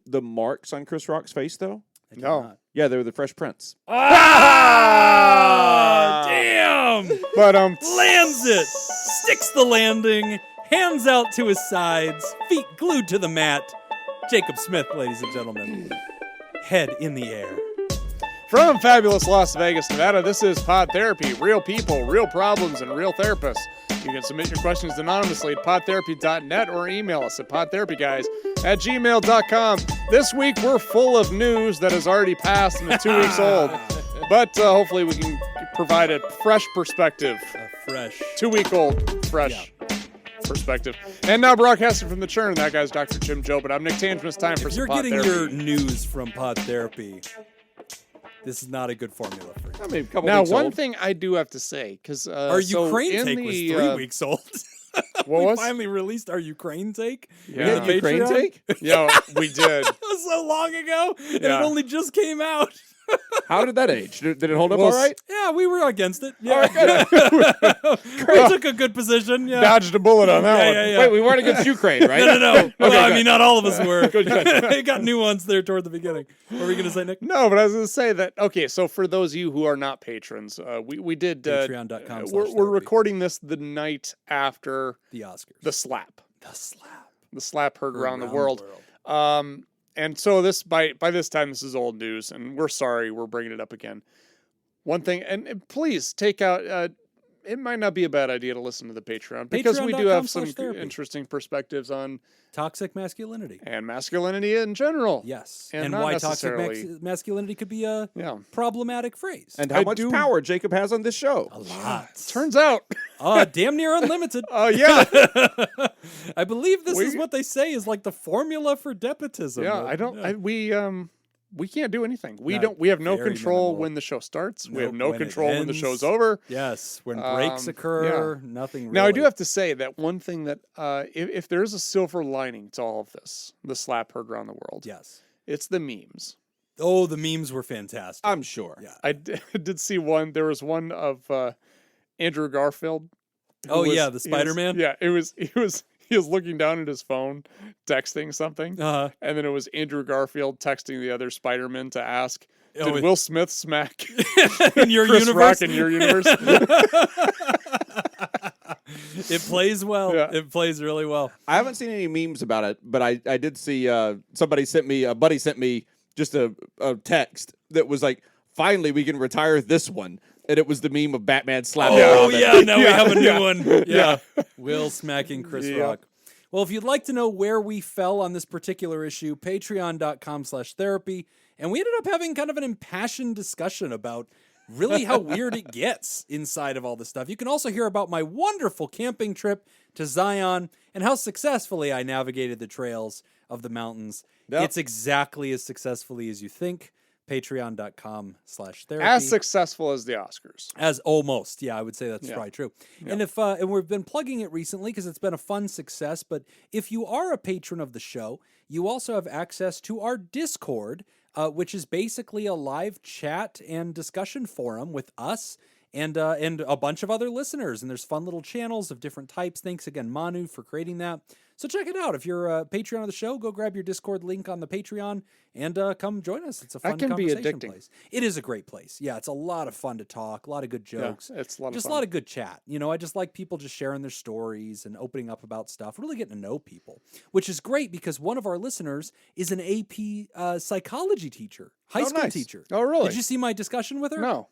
the marks on Chris Rock's face, though? No. Yeah, they were the Fresh Prince. Ah! Damn! But Lands it! Sticks the landing, hands out to his sides, feet glued to the mat. Jacob Smith, ladies and gentlemen. Head in the air. from fabulous Las Vegas, Nevada, this is Pod Therapy. Real people, real problems, and real therapists. You can submit your questions anonymously at podtherapy.net or email us at podtherapyguys@gmail.com. This week, we're full of news that has already passed and is 2 weeks old. But hopefully we can provide a fresh perspective. A fresh. 2-week-old fresh perspective. And now broadcasting from the churn, that guy's Dr. Jim Joe, but I'm Nick Tangeman. It's time for If some you're Pod getting Therapy. your news from Pod Therapy, this is not a good formula for you. I mean, a couple Now, weeks one old. thing I do have to say, because Our Ukraine take was 3 weeks old. What we was? finally released our Ukraine take. Yeah. with the Ukraine Patreon. take? Yeah, we did. That was so long ago, and it Yeah. only just came out. How did that age? Did it hold up Well, all right? Yeah, we were against it. Yeah, we took a good position. Yeah, Dodged a bullet on that one. yeah. Wait, we weren't against Ukraine, right? No. Well, I good. mean, not all of us were. Good. It got nuanced there toward the beginning. What were we going to say, Nick? No, but I was going to say that, okay, so for those of you who are not patrons, we did... Patreon.com/therapy. we're recording this the night after The Oscars. the slap. The slap. The slap heard around the world. And so this by this time, this is old news, and we're sorry we're bringing it up again. One thing, and please take out... it might not be a bad idea to listen to the Patreon, because we do have some interesting perspectives on... Toxic masculinity. And masculinity in general. Yes. And And not why toxic necessarily- masculinity could be a problematic phrase. And how much power Jacob has on this show. A lot. Turns out. Damn near unlimited. Yeah. I believe this is what they say is like the formula for despotism. Yeah, we can't do anything. We Not don't. We have no very control minimal. when the show starts. We Nope, have no when it control when the ends. show's over. Yes, when breaks occur, nothing really. Now, I do have to say that one thing that if there is a silver lining to all of this, the slap heard around the world. Yes. It's the memes. Oh, the memes were fantastic. I'm sure. Yeah. I did see one. There was one of Andrew Garfield. Oh, yeah, the Spider-Man? He was looking down at his phone, texting something, and then it was Andrew Garfield texting the other Spider-Man to ask, did Will Smith smack in your Chris universe? Rock in your universe? It plays well. Yeah. It plays really well. I haven't seen any memes about it, but I did see a buddy sent me just a text that was like, finally we can retire this one. And it was the meme of Batman slapping Robin. Now we have a new one. Yeah. Will smacking Chris Rock. Well, if you'd like to know where we fell on this particular issue, patreon.com/therapy. And we ended up having kind of an impassioned discussion about really how weird it gets inside of all this stuff. You can also hear about my wonderful camping trip to Zion and how successfully I navigated the trails of the mountains. Yep. It's exactly as successfully as you think. Patreon.com/therapy. As successful as the Oscars. As almost. Yeah, I would say that's probably true. Yeah. And and we've been plugging it recently because it's been a fun success, but if you are a patron of the show, you also have access to our Discord, which is basically a live chat and discussion forum with us and a bunch of other listeners. And there's fun little channels of different types. Thanks again, Manu, for creating that. So check it out. If you're a Patreon of the show, go grab your Discord link on the Patreon and come join us. It's a fun conversation place. It is a great place. Yeah, it's a lot of fun to talk, a lot of good jokes. Yeah, it's a lot of just fun. a lot of good chat. You know, I just like people just sharing their stories and opening up about stuff, really getting to know people, which is great because one of our listeners is an AP psychology teacher, high school teacher. Oh, really? Did you see my discussion with her? No.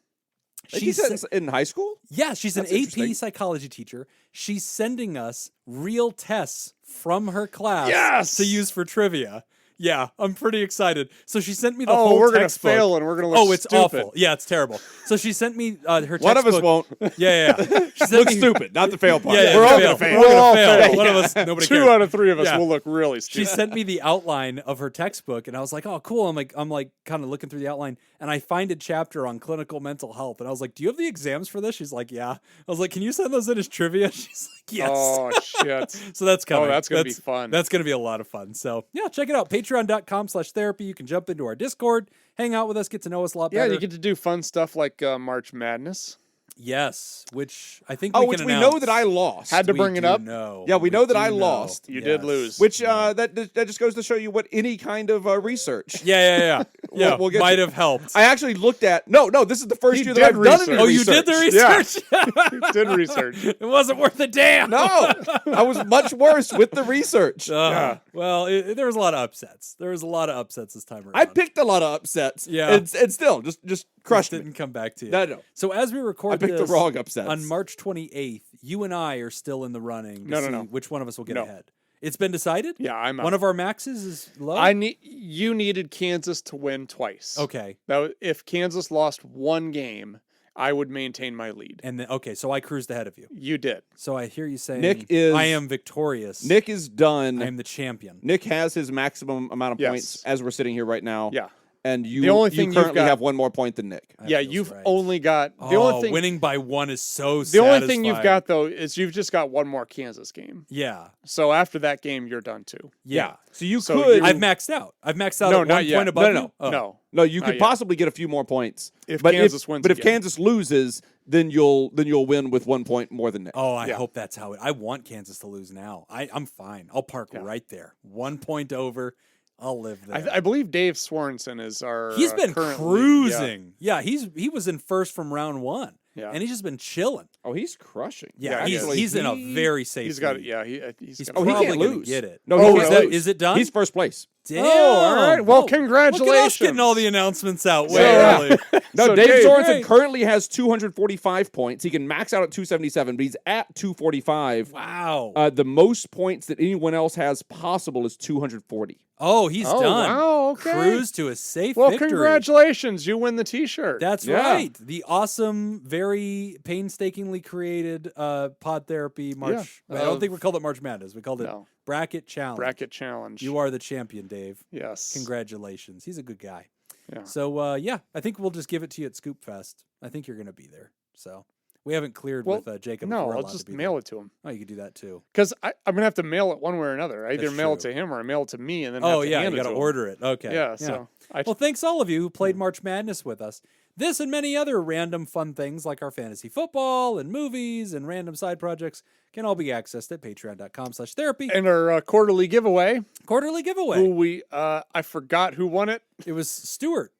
She's in high school? Yeah, she's an That's AP psychology teacher. She's sending us real tests from her class to use for trivia. Yeah, I'm pretty excited. So she sent me the whole we're textbook. going to fail and we're going to look it's stupid. awful. Yeah, it's terrible. So she sent me her textbook. One of us won't. Yeah. She sent Look me, stupid, not the fail part. Yeah, We're all going to fail. fail. We're all fail. fail. One of us, nobody cares. 2 out of 3 of us Yeah. will look really stupid. She sent me the outline of her textbook, and I was like, "Oh, cool." I'm like, kind of looking through the outline, and I find a chapter on clinical mental health, and I was like, "Do you have the exams for this?" She's like, "Yeah." I was like, "Can you send those in as trivia?" She's like, "Yes." Oh, shit. So that's coming. Oh, that's going to be fun. That's going to be a lot of fun. So yeah, check it out. Patreon.com/therapy. You can jump into our Discord, hang out with us, get to know us a lot better. Yeah, you get to do fun stuff like March Madness. Yes, which I think which we know that I lost. Had to bring it up. Yeah, we know that I lost. You did lose. Which that just goes to show you what any kind of research. Yeah. We'll get might to- have helped. I actually looked at no. This is the first He year did that I've done research. any Oh, research. you did the research? Did research. It wasn't worth a damn. No, I was much worse with the research. Well, there was a lot of upsets. There was a lot of upsets this time around. I picked a lot of upsets. Yeah. and still just crushed didn't me. come back to you. No. So as we record I picked the this wrong upsets. on March 28th, you and I are still in the running to see No. which one of us will get No. ahead. It's been decided? Yeah, I'm out. One of our maxes is low? You needed Kansas to win twice. Okay. If Kansas lost one game, I would maintain my lead. And then, okay, so I cruised ahead of you. You did. So I hear you saying I am victorious. Nick is done. I am the champion. Nick has his maximum amount of Yes. points as we're sitting here right now. Yeah. And you, The only thing you you've currently got- have one more point than Nick. That Yeah, feels you've right. only got the Oh, only thing. winning by one is so The only thing you've satisfying. got though is you've just got one more Kansas game. Yeah. So after that game, you're done too. Yeah. So you So could. you- I've maxed out. I've maxed out No, at not one yet. point above No. you? Oh. No. you Not could yet. possibly get a few more points If but Kansas wins But if again. Kansas loses, then you'll win with 1 point more than Nick. Oh, I Yeah. hope that's how it. I want Kansas to lose now. I'm fine. I'll park right there. 1 point over. I'll live there. I believe Dave Swarnson is our. He's been currently- cruising. Yeah, he was in first from round one. Yeah. And he's just been chilling. Oh, he's crushing. Yeah, Yeah, he's in a very safe. He's got it. lead. Yeah, He's he's Oh, got he probably can't gonna lose. get it. No, Oh, he really? can't lose. Is it done? He's first place. Damn. all right. Well, Look at us congratulations. getting all the announcements out way Yeah. early. No, So Dave Dave- Sorensen Great. currently has 245 points. He can max out at 277, but he's at 245. Wow. The most points that anyone else has possible is 240. Oh, he's Oh, done. wow, okay. Cruise to a safe Well, victory. congratulations. You win the T-shirt. That's Yeah. right. The awesome, very painstakingly created Pod Therapy March. Yeah. I don't think we called it March Madness. We called it No. Bracket Challenge. Bracket challenge. You are the champion, Dave. Yes. Congratulations. He's a good guy. Yeah. So, I think we'll just give it to you at Scoop Fest. I think you're going to be there. So, we haven't cleared Well, with Jacob. if No, we're I'll allowed just to be mail there. it to him. Oh, you could do that too. Because I'm going to have to mail it one way or another. I either That's mail it true. to him or I mail it to me and then Oh, have to yeah. hand You it got to to him. order it. Okay. Yeah, so Well, thanks all of you who played March Madness with us. This and many other random fun things like our fantasy football and movies and random side projects can all be accessed at patreon.com/therapy. and our quarterly giveaway, Quarterly giveaway. who we I forgot who won it. It was Stuart.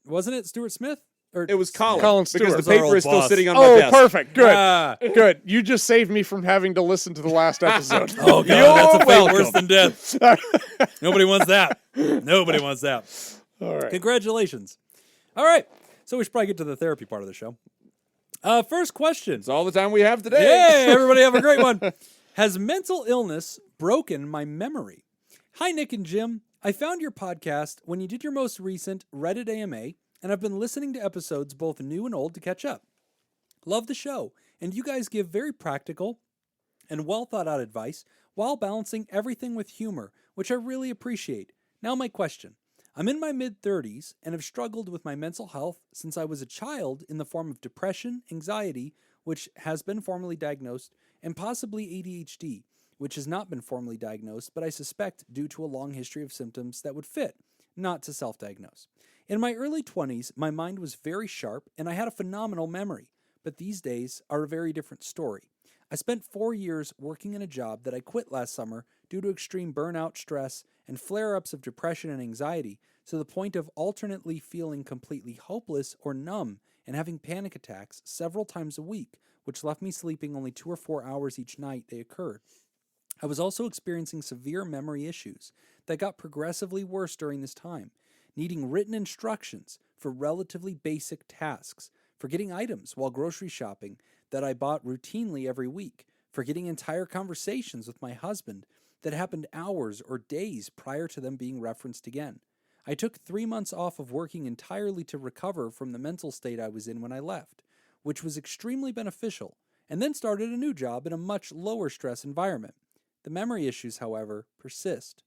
Wasn't it Stuart Smith? Or It was Colin. Colin because Stewart. the Our paper old is still boss. sitting on my Oh, desk. perfect. Good. Ah. Good. You just saved me from having to listen to the last episode. Oh, God. That's a fate welcome. worse than death. Nobody wants that. Nobody wants that. All right. Congratulations. All right. So we should probably get to the therapy part of the show. First question. It's all the time we have today. Yay, everybody have a great one. Has mental illness broken my memory? Hi, Nick and Jim. I found your podcast when you did your most recent Reddit AMA, and I've been listening to episodes both new and old to catch up. Love the show, and you guys give very practical and well thought out advice while balancing everything with humor, which I really appreciate. Now, my question. I'm in my mid-30s and have struggled with my mental health since I was a child in the form of depression, anxiety, which has been formally diagnosed, and possibly ADHD, which has not been formally diagnosed, but I suspect due to a long history of symptoms that would fit, not to self-diagnose. In my early 20s, my mind was very sharp and I had a phenomenal memory, but these days are a very different story. I spent 4 years working in a job that I quit last summer due to extreme burnout, stress, and flare-ups of depression and anxiety, to the point of alternately feeling completely hopeless or numb and having panic attacks several times a week, which left me sleeping only 2 or 4 hours each night they occurred. I was also experiencing severe memory issues that got progressively worse during this time, needing written instructions for relatively basic tasks, forgetting items while grocery shopping that I bought routinely every week, forgetting entire conversations with my husband that happened hours or days prior to them being referenced again. I took 3 months off of working entirely to recover from the mental state I was in when I left, which was extremely beneficial, and then started a new job in a much lower stress environment. The memory issues, however, persist.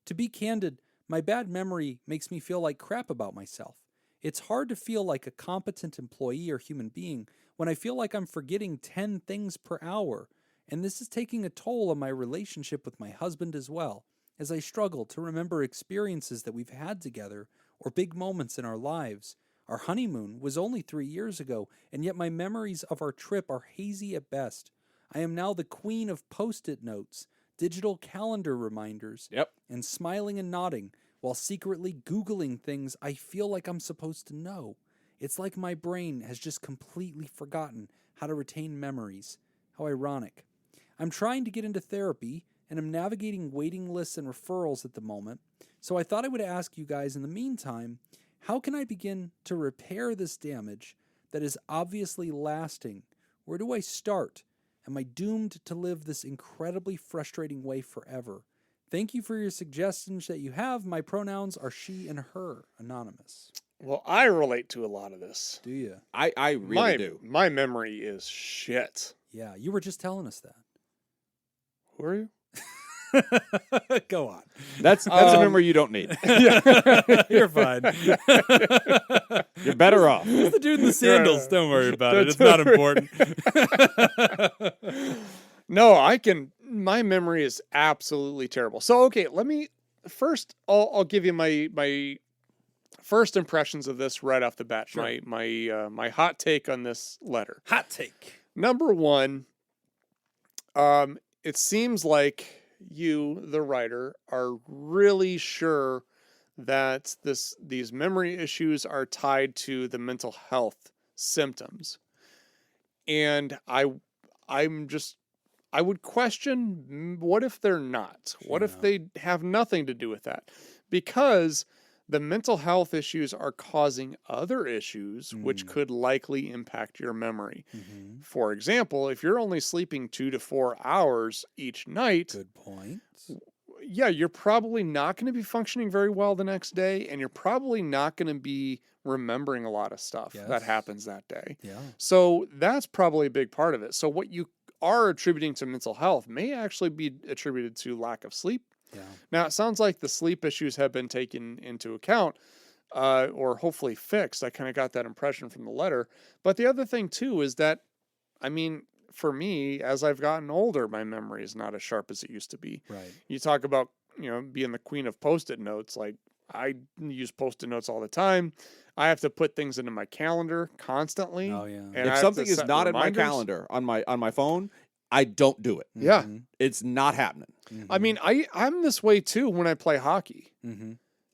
To be candid, my bad memory makes me feel like crap about myself. It's hard to feel like a competent employee or human being when I feel like I'm forgetting 10 things per hour, and this is taking a toll on my relationship with my husband as well, as I struggle to remember experiences that we've had together or big moments in our lives, Our honeymoon was only 3 years ago, and yet my memories of our trip are hazy at best. I am now the queen of Post-it notes, digital calendar reminders, and smiling and nodding while secretly Googling things I feel like I'm supposed to know. It's like my brain has just completely forgotten how to retain memories. How ironic. I'm trying to get into therapy, and I'm navigating waiting lists and referrals at the moment, so I thought I would ask you guys in the meantime, how can I begin to repair this damage that is obviously lasting? Where do I start? Am I doomed to live this incredibly frustrating way forever? Thank you for your suggestions that you have. My pronouns are she and her. Anonymous. Well, I relate to a lot of this. Do you? I really do. My memory is shit. Yeah, you were just telling us that. Who are you? Go on. That's a memory you don't need. You're fine. You're better off. It's the dude in the sandals. Don't worry about it. It's not important. No, my memory is absolutely terrible. So, okay, let me first, I'll give you my first impressions of this right off the bat. Sure. My hot take on this letter. Hot take. Number one, it seems like you, the writer, are really sure that these memory issues are tied to the mental health symptoms. And I would question, what if they're not? What if they have nothing to do with that? Because the mental health issues are causing other issues which could likely impact your memory. Mm-hmm. For example, if you're only sleeping 2 to 4 hours each night, Good point. yeah, you're probably not going to be functioning very well the next day, and you're probably not going to be remembering a lot of stuff that happens that day. Yeah. So that's probably a big part of it. So what you are attributing to mental health may actually be attributed to lack of sleep. Yeah. Now, it sounds like the sleep issues have been taken into account or hopefully fixed. I kind of got that impression from the letter. But the other thing, too, is that, I mean, for me, as I've gotten older, my memory is not as sharp as it used to be. Right. You talk about, being the queen of Post-it notes. Like, I use Post-it notes all the time. I have to put things into my calendar constantly. Oh, yeah. And If something is not in my calendar on my phone, I don't do it. Yeah. It's not happening. Mm-hmm. I mean, I'm this way too when I play hockey. Mm-hmm.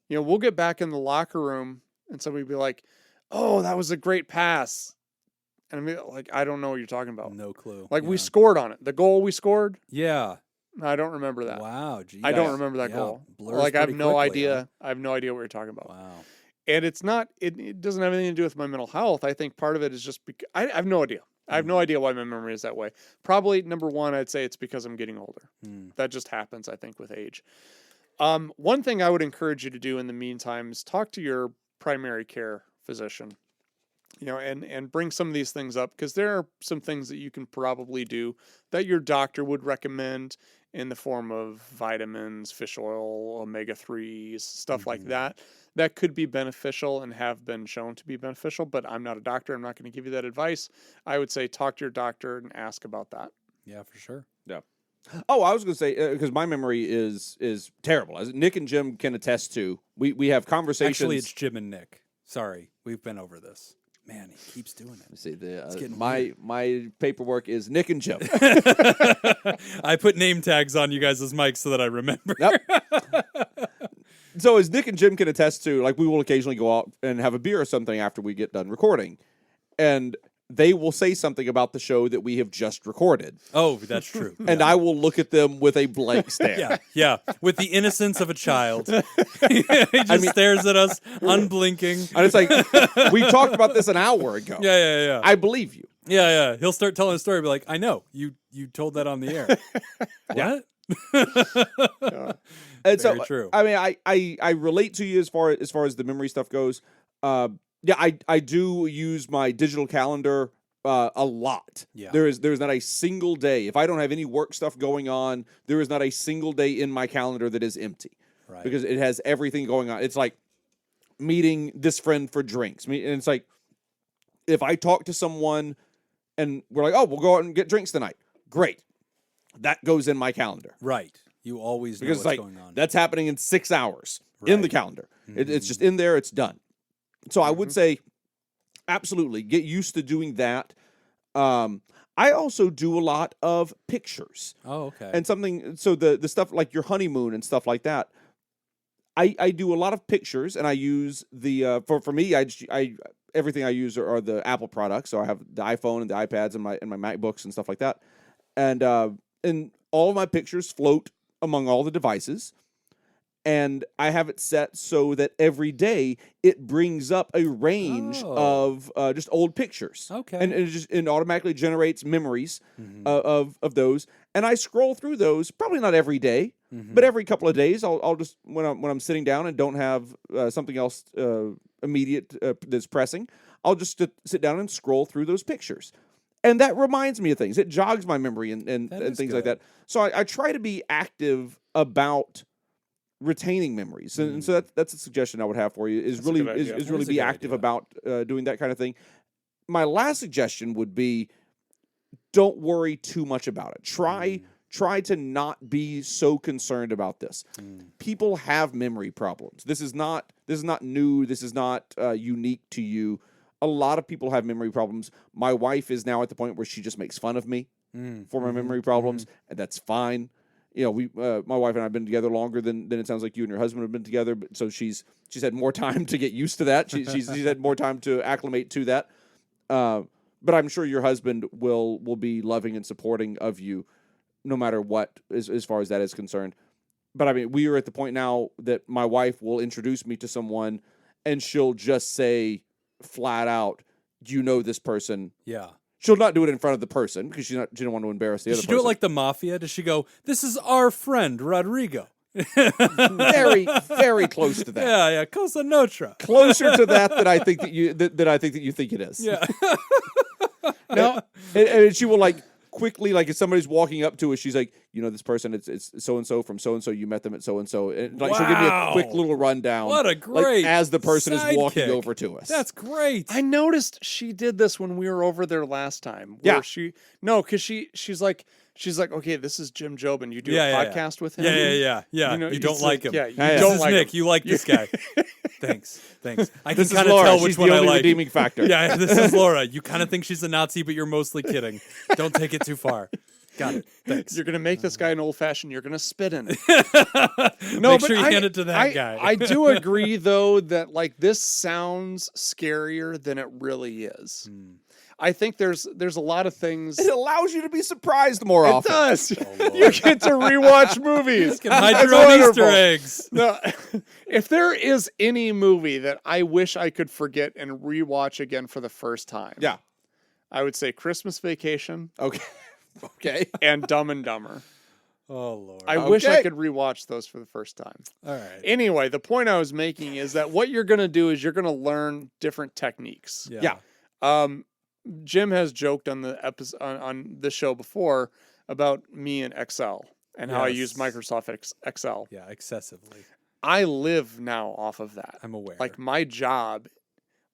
We'll get back in the locker room and somebody will be like, "Oh, that was a great pass." And I'm like, I don't know what you're talking about. No clue. Like we scored on it. The goal we scored, Yeah. I don't remember that. Wow. Geez. I don't remember that goal. Blurs Like I have pretty no quickly, idea. huh? I have no idea what you're talking about. Wow. And it's not, it doesn't have anything to do with my mental health. I think part of it is just because I have no idea. I have no idea why my memory is that way. Probably number one, I'd say it's because I'm getting older. That just happens, I think, with age. One thing I would encourage you to do in the meantime is talk to your primary care physician, and bring some of these things up, because there are some things that you can probably do that your doctor would recommend in the form of vitamins, fish oil, omega-3s, stuff like that. That could be beneficial and have been shown to be beneficial, but I'm not a doctor. I'm not going to give you that advice. I would say talk to your doctor and ask about that. Yeah, for sure. Yeah. Oh, I was going to say, because my memory is terrible. As Nick and Jim can attest to, we have conversations. Actually, it's Jim and Nick. Sorry, we've been over this. Man, he keeps doing it. Let's see, getting my paperwork is Nick and Jim. I put name tags on you guys' mics so that I remember. Yep. So as Nick and Jim can attest to, like, we will occasionally go out and have a beer or something after we get done recording. And they will say something about the show that we have just recorded. Oh, that's true. And I will look at them with a blank stare. Yeah. With the innocence of a child. He just stares at us, unblinking. And it's like, we talked about this an hour ago. Yeah. I believe you. Yeah. He'll start telling a story, be like, I know, you told that on the air. What? And Very so, true. I mean, I relate to you as far as the memory stuff goes. Yeah, I do use my digital calendar a lot. Yeah. There's not a single day, if I don't have any work stuff going on, there is not a single day in my calendar that is empty. Right. Because it has everything going on. It's like meeting this friend for drinks. And it's like, if I talk to someone and we're like, oh, we'll go out and get drinks tonight. Great. That goes in my calendar. Right. You always know Because what's like, going on. that's happening in 6 hours in the calendar. It's just in there. It's done. So I would say absolutely. Get used to doing that. I also do a lot of pictures. Oh, okay. And so the stuff like your honeymoon and stuff like that, I do a lot of pictures, and I use the for me, I everything I use are the Apple products. So I have the iPhone and the iPads and my MacBooks and stuff like that, and all of my pictures float among all the devices. And I have it set so that every day it brings up a range of just old pictures. Okay. And it automatically generates memories of those. And I scroll through those, probably not every day, but every couple of days. I'll just when I'm sitting down and don't have something else immediate that's pressing, I'll just sit down and scroll through those pictures. And that reminds me of things. It jogs my memory and things like that. So I try to be active about retaining memories, and so that's a suggestion I would have for you. Is really be active about doing that kind of thing. My last suggestion would be, don't worry too much about it. Try to not be so concerned about this. People have memory problems. This is not new. This is not unique to you. A lot of people have memory problems. My wife is now at the point where she just makes fun of me for my memory problems, and that's fine. You know, my wife and I have been together longer than it sounds like you and your husband have been together. But so she's had more time to get used to that. She's had more time to acclimate to that. But I'm sure your husband will be loving and supporting of you, no matter what, as far as that is concerned. But I mean, we are at the point now that my wife will introduce me to someone, and she'll just say flat out, "Do you know this person?" Yeah. She'll not do it in front of the person because she don't want to embarrass the other person. Does she do it like the mafia? Does she go, "This is our friend Rodrigo"? Very, very close to that. Yeah, Cosa Nostra. Closer to that than I think that you think it is. Yeah. No, and she will like quickly, like if somebody's walking up to us, she's like, "You know this person? It's so and so from so and so. You met them at so and so." And like she'll give me a quick little rundown. What a great as the person is walking sidekick. over to us. That's great. I noticed she did this when we were over there last time. Yeah. Because she's like, okay, this is Jim Jobin. You do a podcast with him. Yeah. You know, you don't like him. Yeah, you This don't is like Nick. him. You like this guy. Thanks. I can This is kind of Laura. tell which She's one the I only like. redeeming factor. Yeah, this is Laura. You kind of think she's a Nazi, but you're mostly kidding. Don't take it too far. Got it. Thanks. You're gonna make this guy an old fashioned. You're gonna spit in it. Make sure you hand it to that guy. I do agree though that like this sounds scarier than it really is. I think there's a lot of things. It allows you to be surprised more often. It does. You get to rewatch movies. You can hide your That's own wonderful. Easter eggs. No, if there is any movie that I wish I could forget and rewatch again for the first time, Yeah. I would say Christmas Vacation Okay. and Dumb and Dumber. Oh, Lord. I wish I could rewatch those for the first time. All right. Anyway, the point I was making is that what you're going to do is you're going to learn different techniques. Yeah. Jim has joked on the episode on the show before about me and Excel and how I use Microsoft Excel. Yeah, excessively. I live now off of that. I'm aware. Like my job,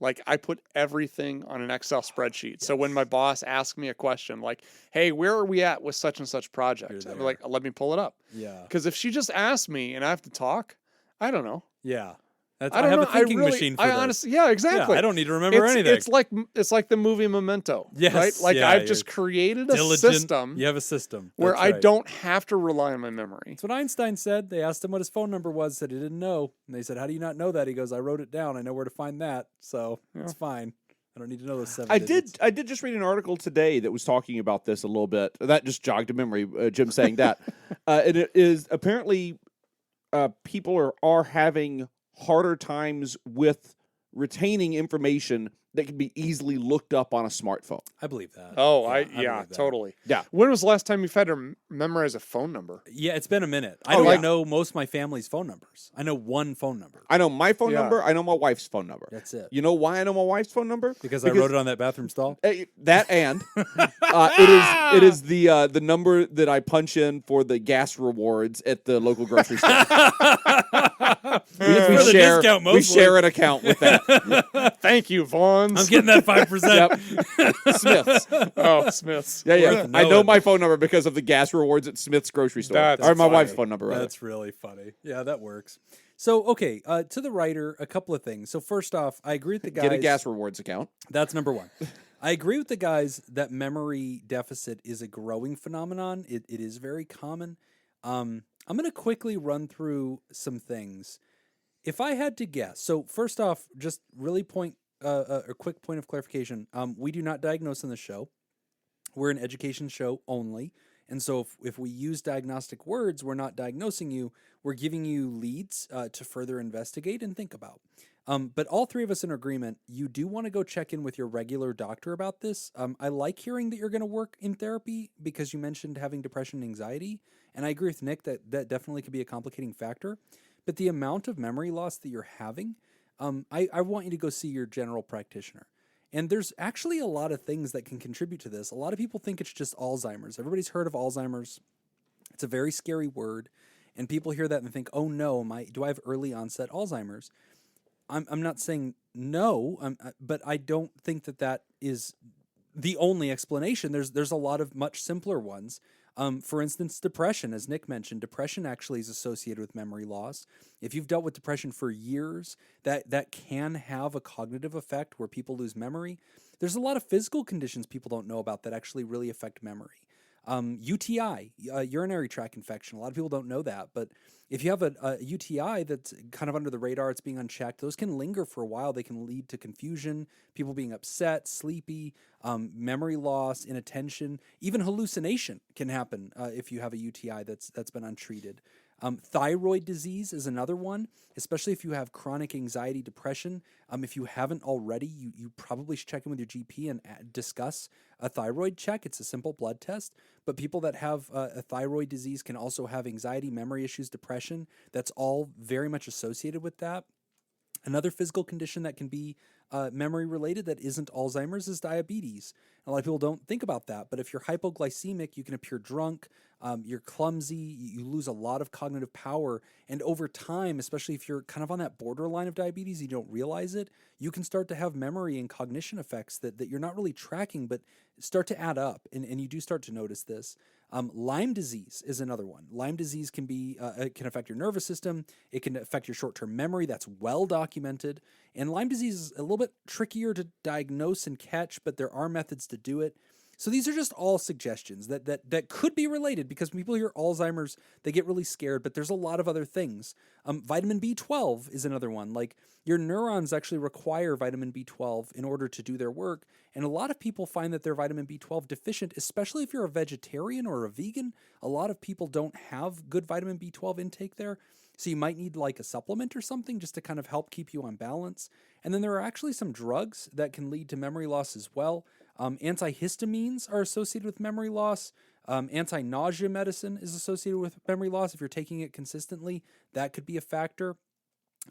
like I put everything on an Excel spreadsheet. So when my boss asks me a question like, "Hey, where are we at with such and such project?" I'm like, "Let me pull it up." Yeah. Because if she just asks me and I have to talk, I don't know. Yeah. I don't have know. a thinking I machine for I this. honestly, yeah, exactly. Yeah, I don't need to remember anything. It's like the movie Memento. Yes, right? Like yeah, I've just created a system. You have a system where That's I right. don't have to rely on my memory. That's what Einstein said. They asked him what his phone number was. Said he didn't know. And they said, "How do you not know that?" He goes, "I wrote it down. I know where to find that. So it's fine. I don't need to know those 7 digits." I did just read an article today that was talking about this a little bit. That just jogged a memory. Jim saying that, and it is apparently people are having harder times with retaining information that can be easily looked up on a smartphone. I believe that. Oh, I yeah, believe that. totally. Yeah. When was the last time you've had to memorize a phone number? Yeah, it's been a minute. I don't yeah. know most of my family's phone numbers. I know one phone number. I know my phone Yeah. number. I know my wife's phone number. That's it. You know why I know my wife's phone number? Because I wrote it on that bathroom stall. That and it is the number that I punch in for the gas rewards at the local grocery store. For the discount, we mostly. share an account with that. Thank you, Vaughn's. I'm getting that 5%. Yep. Smith's. Oh, Smith's. Yeah. Worth I know knowing. my phone number because of the gas rewards at Smith's grocery store. That's Or my funny. wife's phone number, rather. That's really funny. Yeah, that works. So, okay, to the writer, a couple of things. So, first off, I agree with the guys. Get a gas rewards account. That's number one. I agree with the guys that memory deficit is a growing phenomenon. It is very common. I'm going to quickly run through some things. If I had to guess, so first off, just really a quick point of clarification. We do not diagnose in the show. We're an education show only. And so if we use diagnostic words, we're not diagnosing you. We're giving you leads to further investigate and think about. But all three of us in agreement, you do want to go check in with your regular doctor about this. I like hearing that you're going to work in therapy because you mentioned having depression and anxiety. And I agree with Nick that definitely could be a complicating factor. But the amount of memory loss that you're having, I want you to go see your general practitioner. And there's actually a lot of things that can contribute to this. A lot of people think it's just Alzheimer's. Everybody's heard of Alzheimer's. It's a very scary word. And people hear that and think, oh no, do I have early onset Alzheimer's? I'm not saying no, but I don't think that is the only explanation. There's a lot of much simpler ones. For instance, depression, as Nick mentioned, depression actually is associated with memory loss. If you've dealt with depression for years, that can have a cognitive effect where people lose memory. There's a lot of physical conditions people don't know about that actually really affect memory. UTI, urinary tract infection. A lot of people don't know that, but if you have a UTI that's kind of under the radar, it's being unchecked, those can linger for a while. They can lead to confusion, people being upset, sleepy, memory loss, inattention, even hallucination can happen if you have a UTI that's been untreated. Thyroid disease is another one, especially if you have chronic anxiety, depression. If you haven't already, you probably should check in with your GP and discuss a thyroid check. It's a simple blood test, but people that have a thyroid disease can also have anxiety, memory issues, depression. That's all very much associated with that. Another physical condition that can be memory related that isn't Alzheimer's is diabetes. A lot of people don't think about that, but if you're hypoglycemic, you can appear drunk, you're clumsy, you lose a lot of cognitive power, and over time, especially if you're kind of on that borderline of diabetes, you don't realize it, you can start to have memory and cognition effects that you're not really tracking, but start to add up, and you do start to notice this. Lyme disease is another one. Lyme disease can affect your nervous system. It can affect your short-term memory. That's well documented. And Lyme disease is a little bit trickier to diagnose and catch, but there are methods to do it. So these are just all suggestions that could be related, because when people hear Alzheimer's, they get really scared, but there's a lot of other things. Vitamin B12 is another one. Like, your neurons actually require vitamin B12 in order to do their work, and a lot of people find that they're vitamin B12 deficient, especially if you're a vegetarian or a vegan. A lot of people don't have good vitamin B12 intake there, so you might need like a supplement or something just to kind of help keep you on balance. And then there are actually some drugs that can lead to memory loss as well. Antihistamines are associated with memory loss. Anti-nausea medicine is associated with memory loss. If you're taking it consistently, that could be a factor.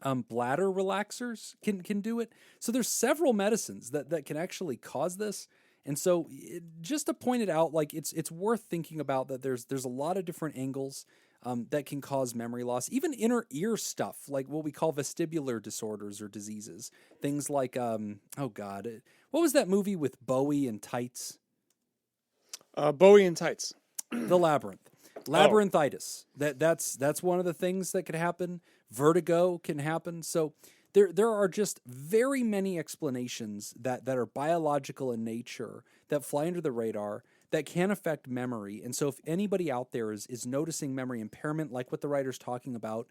Bladder relaxers can do it. So there's several medicines that can actually cause this. And so just to point it out, like it's worth thinking about that there's a lot of different angles that can cause memory loss. Even inner ear stuff, like what we call vestibular disorders or diseases. Things like, what was that movie with Bowie and tights? Bowie and tights. The Labyrinth. Labyrinthitis. That's one of the things that could happen. Vertigo can happen. So there are just very many explanations that are biological in nature that fly under the radar that can affect memory. And so if anybody out there is noticing memory impairment, like what the writer's talking about,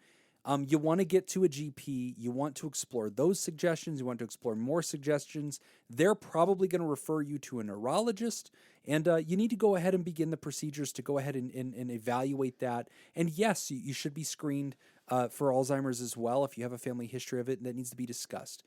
you want to get to a GP. You want to explore those suggestions. You want to explore more suggestions. They're probably going to refer you to a neurologist. And you need to go ahead and begin the procedures to go ahead and evaluate that. And yes, you should be screened for Alzheimer's as well if you have a family history of it, that needs to be discussed.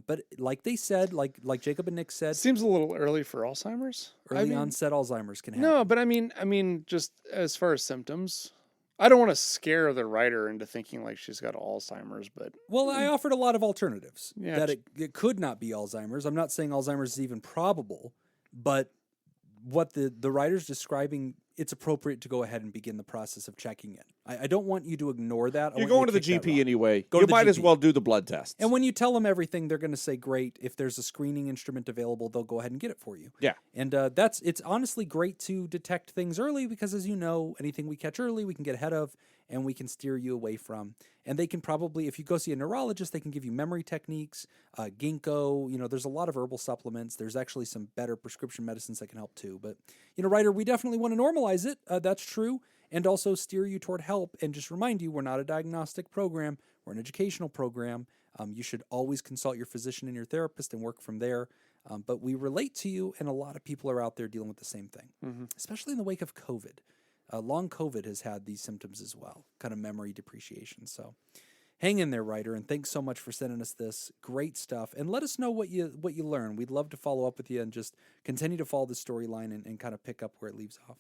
But like they said, like Jacob and Nick said, seems a little early for Alzheimer's. Early onset Alzheimer's can happen. No, but I mean, just as far as symptoms, I don't want to scare the writer into thinking like she's got Alzheimer's. But I offered a lot of alternatives that it could not be Alzheimer's. I'm not saying Alzheimer's is even probable, but what the writer's describing, it's appropriate to go ahead and begin the process of checking in. I don't want you to ignore that. You're going to the GP anyway. You might as well do the blood tests. And when you tell them everything, they're going to say, great. If there's a screening instrument available, they'll go ahead and get it for you. Yeah. And it's honestly great to detect things early because, as you know, anything we catch early, we can get ahead of and we can steer you away from. And they can probably, if you go see a neurologist, they can give you memory techniques, ginkgo. There's a lot of herbal supplements. There's actually some better prescription medicines that can help too. But, Ryder, we definitely want to normalize it. That's true. And also steer you toward help. And just remind you, we're not a diagnostic program. We're an educational program. You should always consult your physician and your therapist and work from there. But we relate to you, and a lot of people are out there dealing with the same thing, especially in the wake of COVID. Long COVID has had these symptoms as well, kind of memory depreciation. So hang in there, Ryder, and thanks so much for sending us this great stuff. And let us know what you learn. We'd love to follow up with you and just continue to follow the storyline and kind of pick up where it leaves off.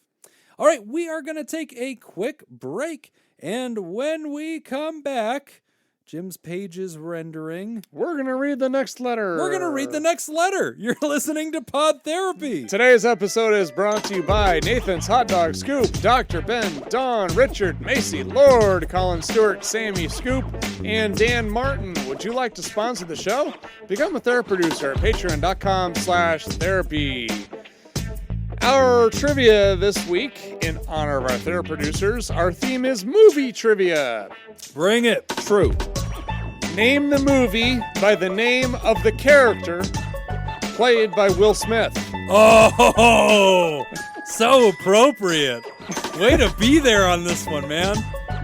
All right, we are going to take a quick break, and when we come back, Jim's page is rendering. We're going to read the next letter. You're listening to Pod Therapy. Today's episode is brought to you by Nathan's Hot Dog Scoop, Dr. Ben, Dawn, Richard, Macy, Lord, Colin Stewart, Sammy, Scoop, and Dan Martin. Would you like to sponsor the show? Become a therapy producer at patreon.com/therapy. Our trivia this week, in honor of our therapy producers, our theme is movie trivia. Bring it. True. Name the movie by the name of the character played by Will Smith. Oh, so appropriate. Way to be there on this one, man.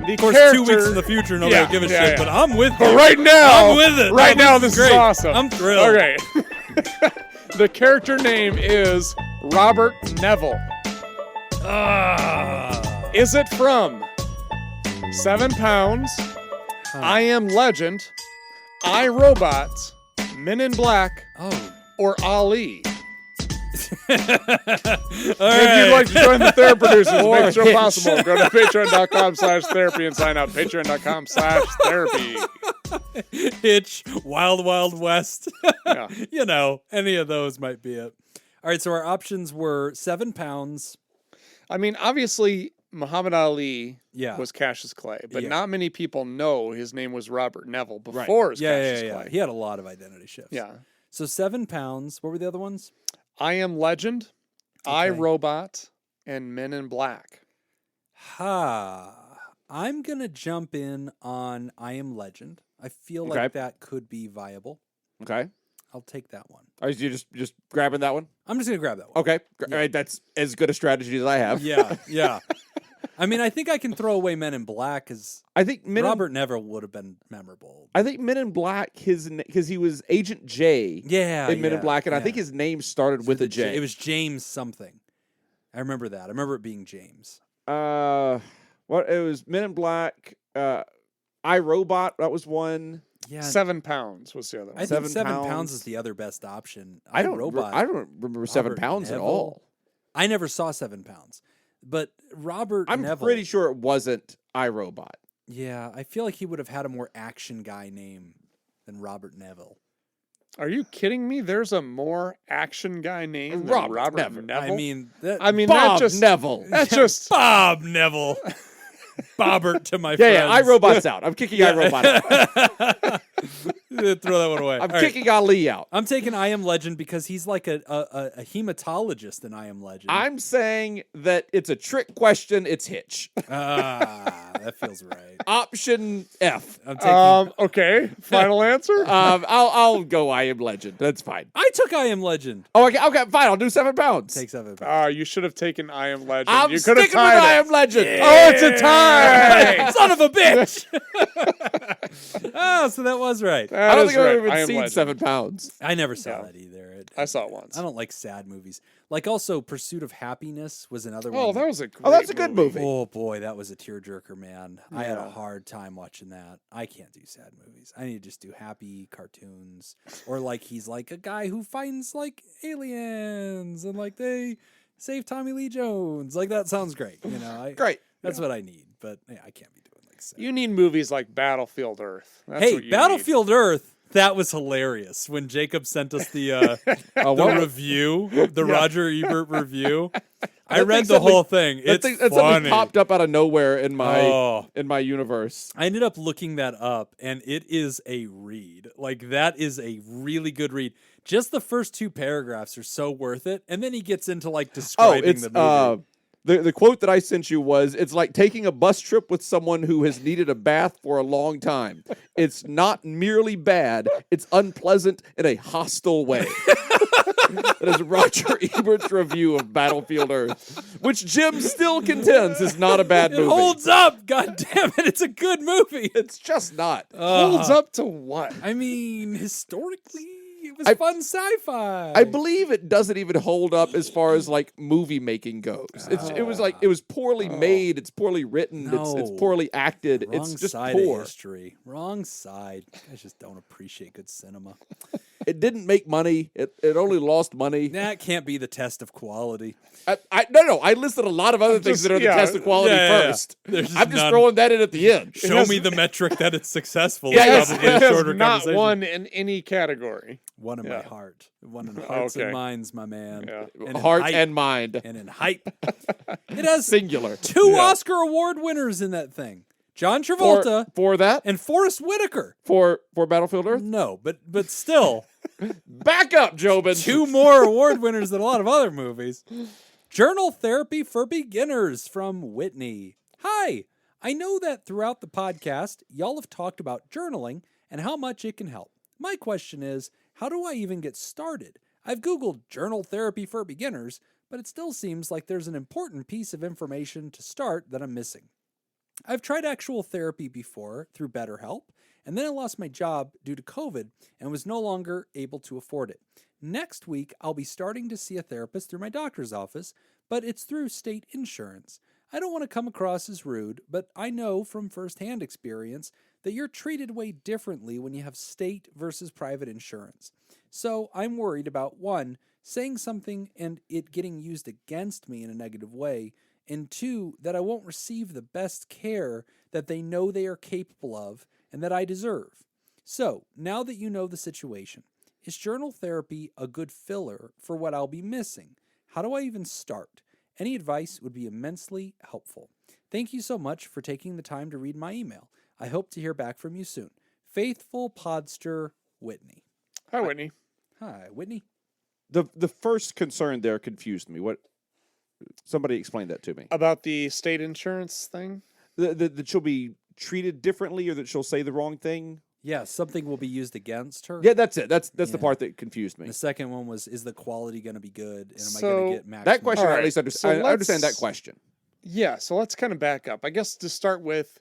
Of course, 2 weeks in the future, nobody will give a shit, but I'm with you. But right now, I'm with it. Right now, this is awesome. I'm thrilled. Okay. The character name is Robert Neville. Is it from 7 Pounds, I Am Legend, I, Robot, Men in Black, or Ali? If you'd like to join the therapy producers, make it sure possible. Go to patreon.com/therapy and sign up. Patreon.com/therapy. Hitch, Wild Wild West. Yeah. Any of those might be it. All right, so our options were 7 Pounds. I mean, obviously, Muhammad Ali was Cassius Clay, but not many people know his name was Robert Neville before his Cassius Clay. He had a lot of identity shifts. Yeah. So 7 Pounds. What were the other ones? I Am Legend, I, Robot, and Men in Black. I'm going to jump in on I Am Legend. I feel like that could be viable. Okay. I'll take that one. Are you just grabbing that one? I'm just going to grab that one. Okay. All right, that's as good a strategy as I have. Yeah. I mean, I think I can throw away Men in Black because I think Robert Neville would have been memorable. I think Men in Black, because he was Agent J in Men in Black, and I think his name started with a J. It was James something. I remember that. I remember it being James. It was Men in Black, I, Robot, that was one. Yeah. 7 Pounds was the other one. I think 7 Pounds is the other best option. I don't remember 7 Pounds at all. I never saw 7 Pounds. But Robert Neville... I'm pretty sure it wasn't iRobot. Yeah, I feel like he would have had a more action guy name than Robert Neville. Are you kidding me? There's a more action guy name than Robert Neville? I mean, Bob Neville. That's just... Bob Neville. Bobbert to my friends. Yeah, iRobot's out. I'm kicking iRobot out. Throw that one away. I'm kicking Ali out. I'm taking I Am Legend because he's like a hematologist in I Am Legend. I'm saying that it's a trick question. It's Hitch. That feels right. Option F. I'm taking, okay. Final answer? I'll go I Am Legend. That's fine. I took I Am Legend. Oh, okay, fine. I'll do 7 Pounds. Take 7 Pounds. You should have taken I Am Legend. I'm you sticking with I Am Legend. Yeah. Oh, it's a tie! Son of a bitch! So that was right. I don't think I've even seen 7 Pounds. I never saw that either. I saw it once. I don't like sad movies. Like also Pursuit of Happiness was another one. Oh, that was a great that's a good movie. Oh boy, that was a tearjerker, man. Yeah. I had a hard time watching that. I can't do sad movies. I need to just do happy cartoons. Or like he's like a guy who finds like aliens and like they save Tommy Lee Jones. Like that sounds great. Great. That's what I need. But I can't be doing like sad. You need movies like Battlefield Earth. That's what you Battlefield need. Earth. That was hilarious when Jacob sent us the review, the Roger Ebert review. I read the whole thing. It's funny. Something popped up out of nowhere in my universe. I ended up looking that up, and it is a read. Like that is a really good read. Just the first 2 paragraphs are so worth it, and then he gets into like describing the movie. The quote that I sent you was, "It's like taking a bus trip with someone who has needed a bath for a long time. It's not merely bad, it's unpleasant in a hostile way." That is Roger Ebert's review of Battlefield Earth, which Jim still contends is not a bad movie. It holds up. God damn it. It's a good movie. It's just not. Holds up to what? I mean, historically, it was fun sci-fi. I believe it doesn't even hold up as far as like movie making goes. It was poorly made. It's poorly written. It's poorly acted. Wrong it's just side poor. of history. Wrong side. I just don't appreciate good cinema. It didn't make money. It only lost money. That can't be the test of quality. No. I listed a lot of other things that are the test of quality first. There's just I'm just none. throwing that in at the end. Show me the metric that it's successful. It Probably a has shorter not conversation. won in any category. One in my heart. One in hearts and minds, my man. Yeah. And in Heart hype. and mind. And in hype. It has Singular. 2 Oscar Award winners in that thing. John Travolta For that? and Forrest Whitaker. For Battlefield Earth? No, but still. Back up, Jobin. 2 more award winners than a lot of other movies. Journal Therapy for Beginners from Whitney. Hi. I know that throughout the podcast, y'all have talked about journaling and how much it can help. My question is, how do I even get started? I've Googled Journal Therapy for Beginners, but it still seems like there's an important piece of information to start that I'm missing. I've tried actual therapy before through BetterHelp, and then I lost my job due to COVID and was no longer able to afford it. Next week, I'll be starting to see a therapist through my doctor's office, but it's through state insurance. I don't want to come across as rude, but I know from firsthand experience that you're treated way differently when you have state versus private insurance. So I'm worried about 1, saying something and it getting used against me in a negative way, and 2, that I won't receive the best care that they know they are capable of and that I deserve. So, now that you know the situation, is journal therapy a good filler for what I'll be missing? How do I even start? Any advice would be immensely helpful. Thank you so much for taking the time to read my email. I hope to hear back from you soon. Faithful Podster, Whitney. Hi, Whitney. Hi, Whitney. The first concern there confused me. What? Somebody explained that to me. About the state insurance thing? That she'll be treated differently, or that she'll say the wrong thing. Yeah, something will be used against her. Yeah, that's it. That's the part that confused me. The second one was, is the quality going to be good? And am I So, going to get maximum? That question, All I right, at least I understand that question. Yeah, so let's kind of back up. I guess to start with,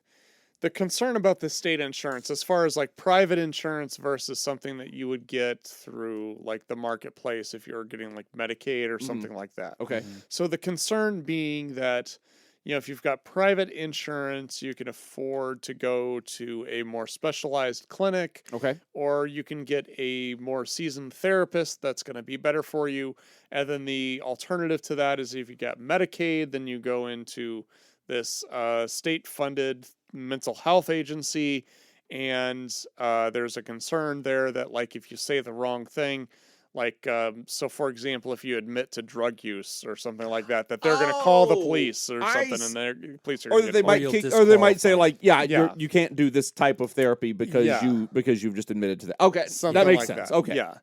the concern about the state insurance, as far as like private insurance versus something that you would get through like the marketplace if you're getting like Medicaid or something like that. Okay. So the concern being that, you know, if you've got private insurance, you can afford to go to a more specialized clinic. Okay. Or you can get a more seasoned therapist that's going to be better for you. And then the alternative to that is if you got Medicaid, then you go into this state-funded mental health agency, and there's a concern there that, like, if you say the wrong thing, like, so for example, if you admit to drug use or something like that, that they're going to call the police or something, and the police are Or going they to might you'll or they might say disqualify. like, Yeah. you can't do this type of therapy because you've just admitted to that. Okay, something that makes like sense. that. Okay, Yeah.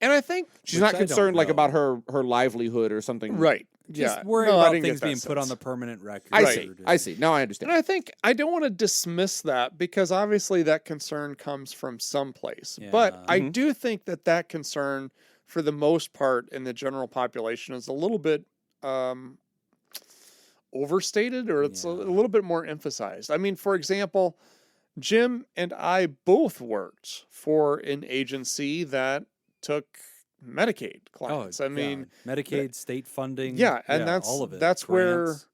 And I think she's Which not I don't concerned like know. about her livelihood or something. right. Just Yeah. worry No, I about didn't get things that being put on sense. the permanent record. I Right. see. I see. Now I understand. And I think I don't want to dismiss that because obviously that concern comes from someplace. But Yeah. I do think that that concern, for the most part, in the general population, is a little bit overstated, or it's a little bit more emphasized. I mean, for example, Jim and I both worked for an agency that took Medicaid clients. I mean, Medicaid, state funding. yeah, and that's all of it. that's Grants.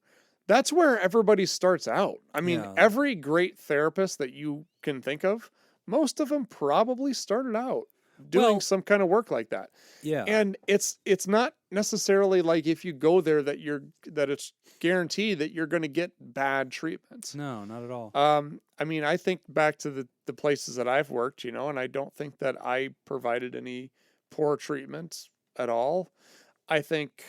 where everybody starts out. I mean, Yeah. every great therapist that you can think of, most of them probably started out doing Well- some kind of work like that. Yeah. And it's not necessarily like if you go there that it's guaranteed that you're going to get bad treatments. no, not at all. I mean, I think back to the places that I've worked, you know, and I don't think that I provided any poor treatment at all. I think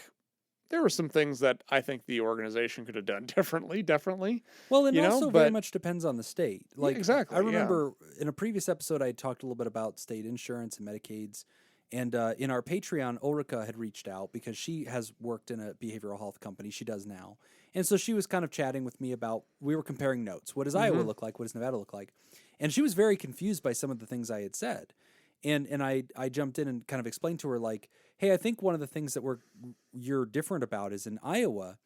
there were some things that I think the organization could have done differently, definitely. Well, it you know, also very but- much depends on the state. Like, exactly, I yeah. remember in a previous episode, I had talked a little bit about state insurance and Medicaids, And in our Patreon, Ulrika had reached out because she has worked in a behavioral health company. She does now. And so she was kind of chatting with me about, we were comparing notes. What does Iowa look like? What does Nevada look like? And she was very confused by some of the things I had said. And I jumped in and kind of explained to her, like, hey, I think one of the things that you're different about is in Iowa,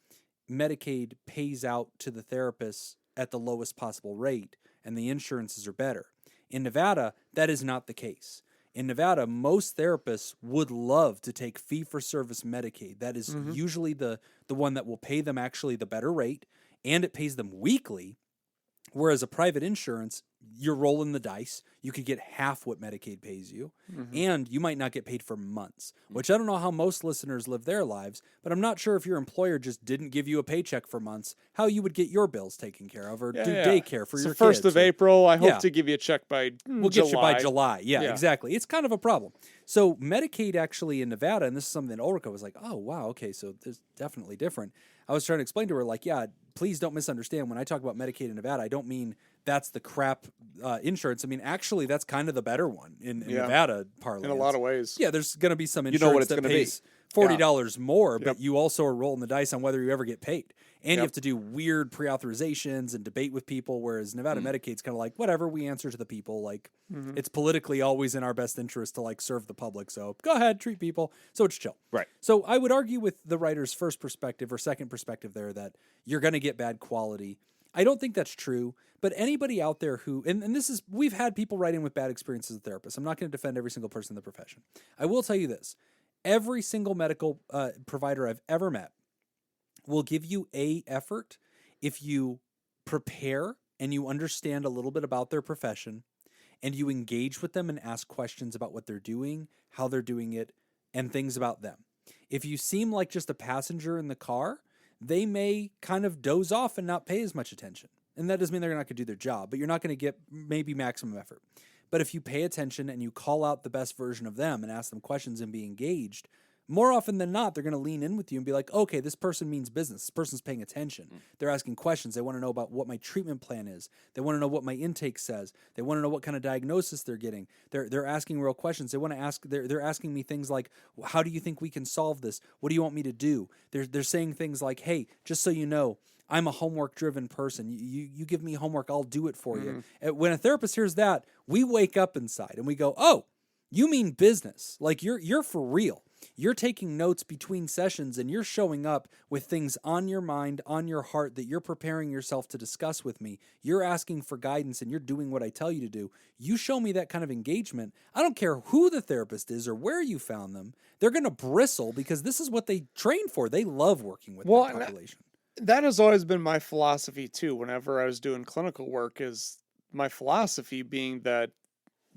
Medicaid pays out to the therapists at the lowest possible rate, and the insurances are better. In Nevada, that is not the case. In Nevada, most therapists would love to take fee-for-service Medicaid. That is usually the one that will pay them actually the better rate, and it pays them weekly. Whereas a private insurance, you're rolling the dice. You could get half what Medicaid pays you, and you might not get paid for months, which I don't know how most listeners live their lives, but I'm not sure if your employer just didn't give you a paycheck for months, how you would get your bills taken care of or do daycare for your kids. 1st of April, I hope to give you a check by We'll July. get you by July. Yeah, exactly. It's kind of a problem. So Medicaid actually in Nevada, and this is something that Ulrika was like, oh, wow, okay, so it's definitely different. I was trying to explain to her, like, yeah, please don't misunderstand. When I talk about Medicaid in Nevada, I don't mean that's the crap insurance. I mean, actually, that's kind of the better one in Nevada parlance. In a lot of ways. Yeah, there's going to be some know insurance what it's that gonna pays $40 more, but you also are rolling the dice on whether you ever get paid. And you have to do weird pre-authorizations and debate with people, whereas Nevada Medicaid's kind of like, whatever, we answer to the people. Like, it's politically always in our best interest to, like, serve the public. So go ahead, treat people. So it's chill. Right. So I would argue with the writer's first perspective or second perspective there that you're going to get bad quality. I don't think that's true, but anybody out there who, and this is, we've had people write in with bad experiences as therapists. I'm not going to defend every single person in the profession. I will tell you this. Every single medical provider I've ever met will give you a effort if you prepare and you understand a little bit about their profession and you engage with them and ask questions about what they're doing, how they're doing it, and things about them. If you seem like just a passenger in the car, they may kind of doze off and not pay as much attention. And that doesn't mean they're not going to do their job, but you're not going to get maybe maximum effort. But if you pay attention and you call out the best version of them and ask them questions and be engaged, more often than not, they're going to lean in with you and be like, okay, this person means business. This person's paying attention. They're asking questions. They want to know about what my treatment plan is. They want to know what my intake says. They want to know what kind of diagnosis they're getting. They're asking real questions. They want to ask, they're asking me things like, how do you think we can solve this? What do you want me to do? They're saying things like, hey, just so you know, I'm a homework-driven person. You give me homework, I'll do it for you. And when a therapist hears that, we wake up inside and we go, oh, you mean business. Like you're for real. You're taking notes between sessions and you're showing up with things on your mind, on your heart that you're preparing yourself to discuss with me. You're asking for guidance and you're doing what I tell you to do. You show me that kind of engagement. I don't care who the therapist is or where you found them. They're going to bristle because this is what they train for. They love working with that population. That has always been my philosophy too. Whenever I was doing clinical work, is my philosophy being that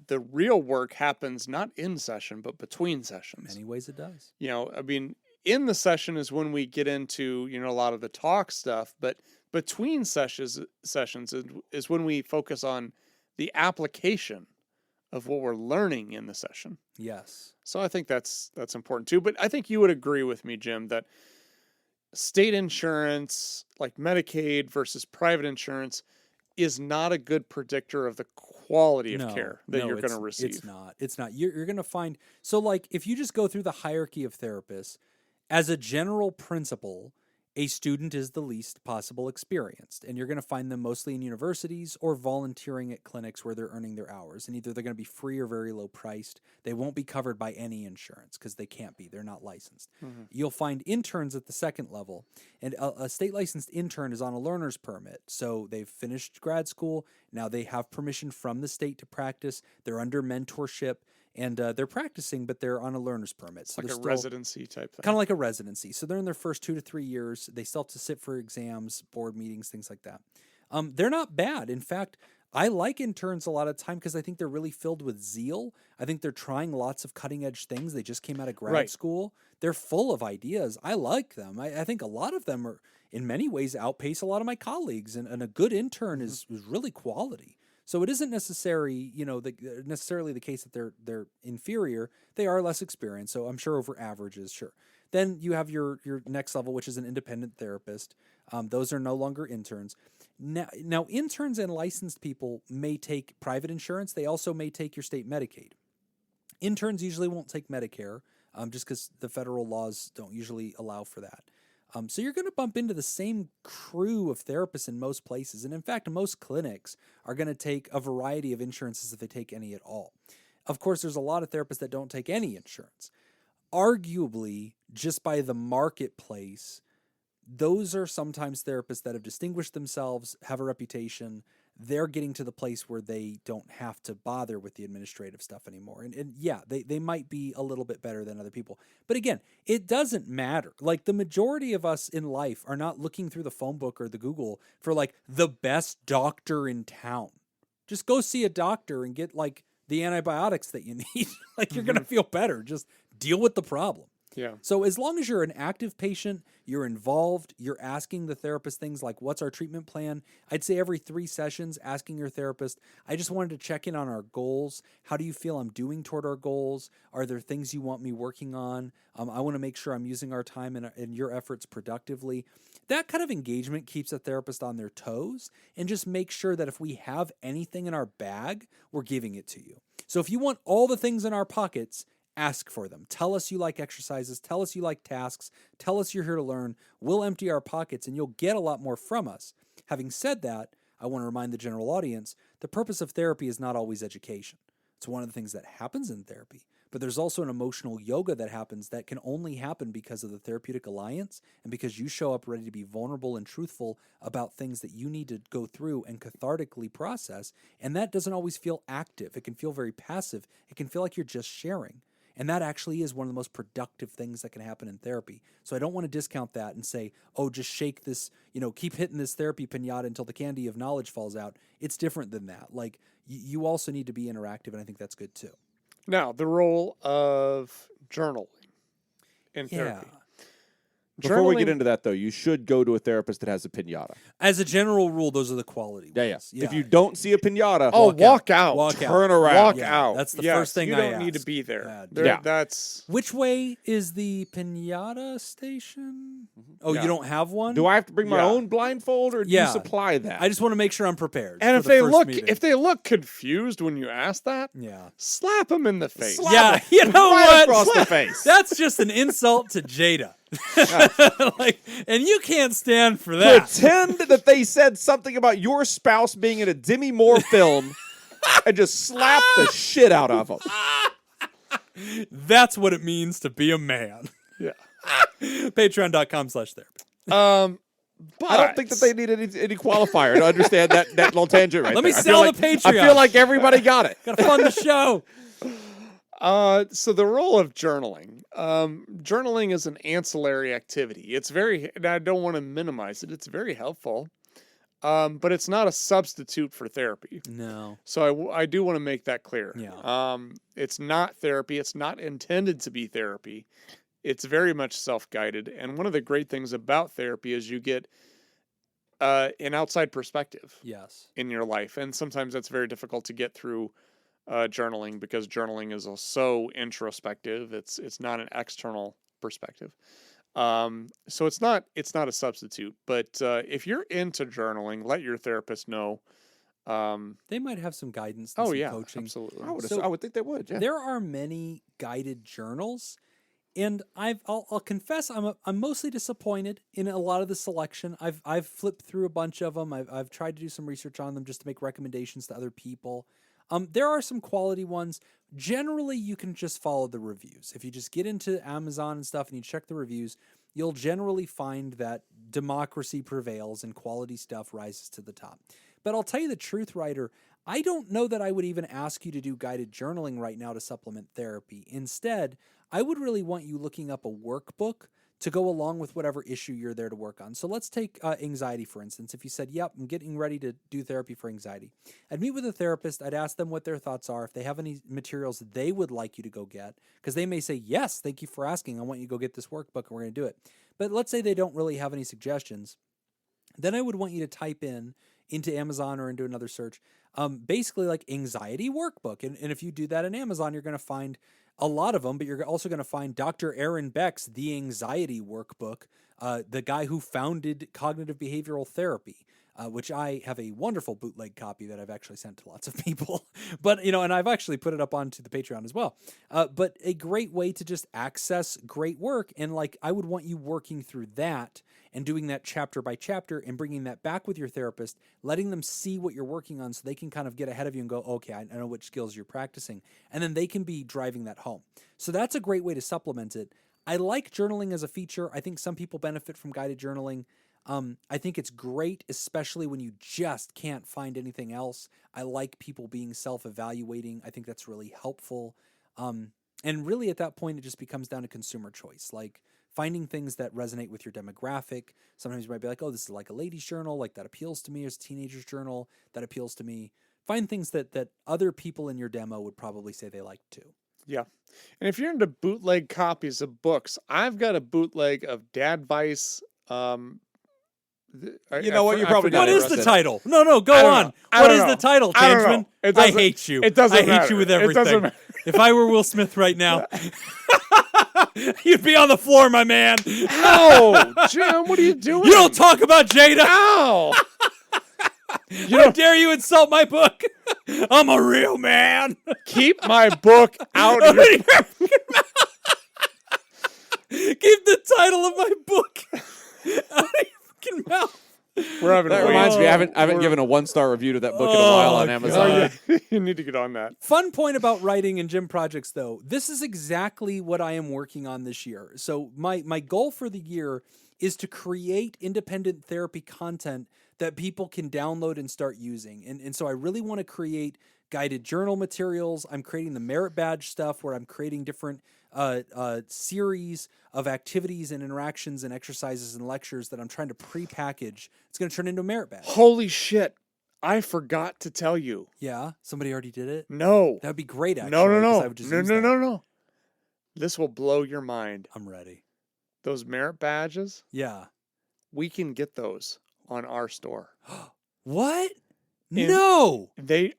the real work happens not in session, but between sessions. In many ways it does. You know, I mean, in the session is when we get into, you know, a lot of the talk stuff, but between sessions is when we focus on the application of what we're learning in the session. Yes. So I think that's important too. But I think you would agree with me, Jim, that state insurance, like Medicaid versus private insurance, is not a good predictor of the quality of care that you're going to receive. It's not. You're going to find, so like if you just go through the hierarchy of therapists, as a general principle, a student is the least possible experienced, and you're going to find them mostly in universities or volunteering at clinics where they're earning their hours, and either they're going to be free or very low priced. They won't be covered by any insurance because they can't be. They're not licensed. You'll find interns at the second level, and a state licensed intern is on a learner's permit. So they've finished grad school. Now they have permission from the state to practice. They're under mentorship. And they're practicing, but they're on a learner's permit. So like a residency type thing. Kind of like a residency. So they're in their first 2 to 3 years. They still have to sit for exams, board meetings, things like that. They're not bad. In fact, I like interns a lot of time because I think they're really filled with zeal. I think they're trying lots of cutting edge things. They just came out of grad school. They're full of ideas. I like them. I think a lot of them are, in many ways, outpace a lot of my colleagues. And a good intern is really quality. So it isn't necessarily the case that they're inferior. They are less experienced, so I'm sure over averages, sure. Then you have your next level, which is an independent therapist. Those are no longer interns. Now, interns and licensed people may take private insurance. They also may take your state Medicaid. Interns usually won't take Medicare, just because the federal laws don't usually allow for that. So you're going to bump into the same crew of therapists in most places. And in fact, most clinics are going to take a variety of insurances if they take any at all. Of course, there's a lot of therapists that don't take any insurance. Arguably, just by the marketplace, those are sometimes therapists that have distinguished themselves, have a reputation. They're getting to the place where they don't have to bother with the administrative stuff anymore. And yeah, they might be a little bit better than other people. But again, it doesn't matter. Like, the majority of us in life are not looking through the phone book or the Google for like the best doctor in town. Just go see a doctor and get like the antibiotics that you need. Like, you're going to feel better. Just deal with the problem. Yeah. So as long as you're an active patient, you're involved, you're asking the therapist things like, what's our treatment plan? I'd say every 3 sessions, asking your therapist, I just wanted to check in on our goals. How do you feel I'm doing toward our goals? Are there things you want me working on? I want to make sure I'm using our time and your efforts productively. That kind of engagement keeps a therapist on their toes and just makes sure that if we have anything in our bag, we're giving it to you. So if you want all the things in our pockets, ask for them. Tell us you like exercises. Tell us you like tasks. Tell us you're here to learn. We'll empty our pockets and you'll get a lot more from us. Having said that, I want to remind the general audience, the purpose of therapy is not always education. It's one of the things that happens in therapy. But there's also an emotional yoga that happens that can only happen because of the therapeutic alliance and because you show up ready to be vulnerable and truthful about things that you need to go through and cathartically process. And that doesn't always feel active. It can feel very passive. It can feel like you're just sharing. And that actually is one of the most productive things that can happen in therapy. So I don't want to discount that and say, oh, just shake this, keep hitting this therapy piñata until the candy of knowledge falls out. It's different than that. Like, you also need to be interactive, and I think that's good too. Now, the role of journaling in therapy. Before we get into that, though, you should go to a therapist that has a piñata. As a general rule, those are the quality ones. Yeah. If you don't see a piñata, walk out. Turn around. Walk out. That's the first thing you I don't need to ask. be there. Yeah. That's Which way is the piñata station? Oh, Yeah. you don't have one? Do I have to bring my own blindfold, or do you supply that? I just want to make sure I'm prepared. And for the first meeting. if they look confused when you ask that, slap them in the face. Yeah, you know right what? across the face. That's just an insult to Jada. And you can't stand for that. Pretend that they said something about your spouse being in a Demi Moore film and just slap the shit out of them. That's what it means to be a man. Yeah. Patreon.com/therapy. But I don't think that they need any qualifier to understand that little tangent right Let there. me sell the Patreon. I feel like everybody got it. Gotta fund the show. So the role of journaling. Journaling is an ancillary activity. It's and I don't want to minimize it. It's very helpful. But it's not a substitute for therapy. No. So I do want to make that clear. Yeah. It's not therapy. It's not intended to be therapy. It's very much self-guided. And one of the great things about therapy is you get an outside perspective in your life. And sometimes that's very difficult to get through journaling, because journaling is so introspective. It's not an external perspective. So it's not a substitute. But if you're into journaling, let your therapist know. They might have some guidance and some coaching. Absolutely. I would think they would. Yeah. There are many guided journals, and I'll confess I'm mostly disappointed in a lot of the selection. I've flipped through a bunch of them. I've tried to do some research on them just to make recommendations to other people. There are some quality ones. Generally, you can just follow the reviews. If you just get into Amazon and stuff and you check the reviews, you'll generally find that democracy prevails and quality stuff rises to the top. But I'll tell you the truth, Ryder, I don't know that I would even ask you to do guided journaling right now to supplement therapy. Instead, I would really want you looking up a workbook to go along with whatever issue you're there to work on. So let's take anxiety, for instance. If you said, yep, I'm getting ready to do therapy for anxiety, I'd meet with a therapist. I'd ask them what their thoughts are, if they have any materials they would like you to go get, because they may say, yes, thank you for asking. I want you to go get this workbook and we're going to do it. But let's say they don't really have any suggestions. Then I would want you to type into Amazon or into another search, basically like anxiety workbook. And if you do that on Amazon, you're going to find a lot of them, but you're also going to find Dr. Aaron Beck's The Anxiety Workbook, the guy who founded cognitive behavioral therapy. Which I have a wonderful bootleg copy that I've actually sent to lots of people. But, and I've actually put it up onto the Patreon as well. But a great way to just access great work. And like, I would want you working through that and doing that chapter by chapter and bringing that back with your therapist, letting them see what you're working on so they can kind of get ahead of you and go, okay, I know which skills you're practicing. And then they can be driving that home. So that's a great way to supplement it. I like journaling as a feature. I think some people benefit from guided journaling. I think it's great, especially when you just can't find anything else. I like people being self-evaluating. I think that's really helpful. And really at that point, it just becomes down to consumer choice, like finding things that resonate with your demographic. Sometimes you might be like, oh, this is like a ladies' journal, like that appeals to me, or it's a teenager's journal, that appeals to me. Find things that other people in your demo would probably say they like too. Yeah. And if you're into bootleg copies of books, I've got a bootleg of Dad Vice. You know what? You're probably not What is interested. the title? No, go on. What is the title, Tangeman? I hate you. It doesn't I hate matter. you with It doesn't everything. matter. If I were Will Smith right now, you'd be on the floor, my man. No, Jim, what are you doing? You don't talk about Jada. Ow! How dare you insult my book? I'm a real man. Keep my book out of your Keep the title of my book out of your fucking mouth. We're having That reminds me, I haven't given a 1-star review to that book in a while on Amazon. Oh, yeah. You need to get on that. Fun point about writing and gym projects, though. This is exactly what I am working on this year. So my goal for the year is to create independent therapy content that people can download and start using. And so I really want to create guided journal materials. I'm creating the merit badge stuff where I'm creating different series of activities and interactions and exercises and lectures that I'm trying to pre-package. It's going to turn into a merit badge. Holy shit. I forgot to tell you. Yeah? Somebody already did it? No. That would be great, actually. No. I would just use that. No. This will blow your mind. I'm ready. Those merit badges, Yeah. we can get those on our store. What? No.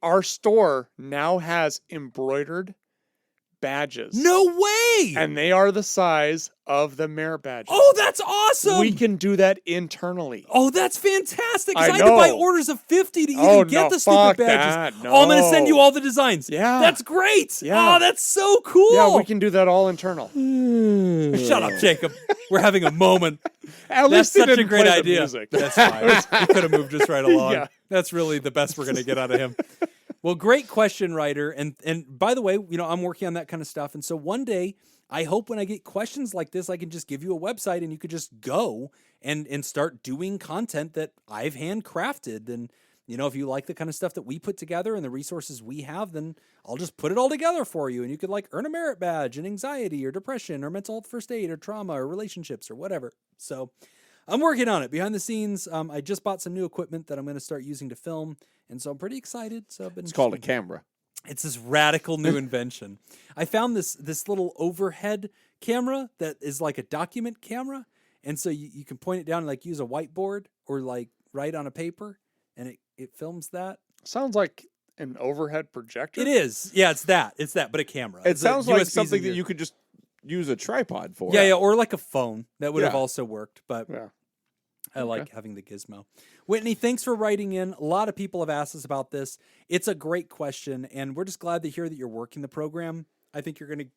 Our store now has embroidered badges. No way. And they are the size of the merit badges. Oh, that's awesome. We can do that internally. Oh, that's fantastic. 'Cause I I had to buy know. orders of 50 to even Oh, get no, the stupid fuck badges. that. Oh, I'm going to send No. you all the designs. Yeah. That's great. Yeah. Oh, that's so cool. Yeah, we can do that all internal. Shut up, Jacob. We're having a moment. At That's least they such a didn't great play the idea. music. That's fine. He could have moved us right along. Yeah. That's really the best we're going to get out of him. Well, great question, writer. And by the way, I'm working on that kind of stuff. And so one day, I hope when I get questions like this, I can just give you a website and you could just go and start doing content that I've handcrafted. And, if you like the kind of stuff that we put together and the resources we have, then I'll just put it all together for you. And you could earn a merit badge in anxiety or depression or mental health first aid or trauma or relationships or whatever. So I'm working on it behind the scenes. I just bought some new equipment that I'm going to start using to film. And so I'm pretty excited. So It's called a camera. It's this radical new invention. I found this little overhead camera that is like a document camera. And so you can point it down and use a whiteboard or write on a paper and it films that. Sounds like an overhead projector. It is. Yeah, it's that, but a camera. It It's sounds a like USB something in that you could just use a tripod for. Yeah, or like a phone. That would have Yeah. also worked, but Yeah. I like having the gizmo. Whitney, thanks for writing in. A lot of people have asked us about this. It's a great question, and we're just glad to hear that you're working the program. I think you're going to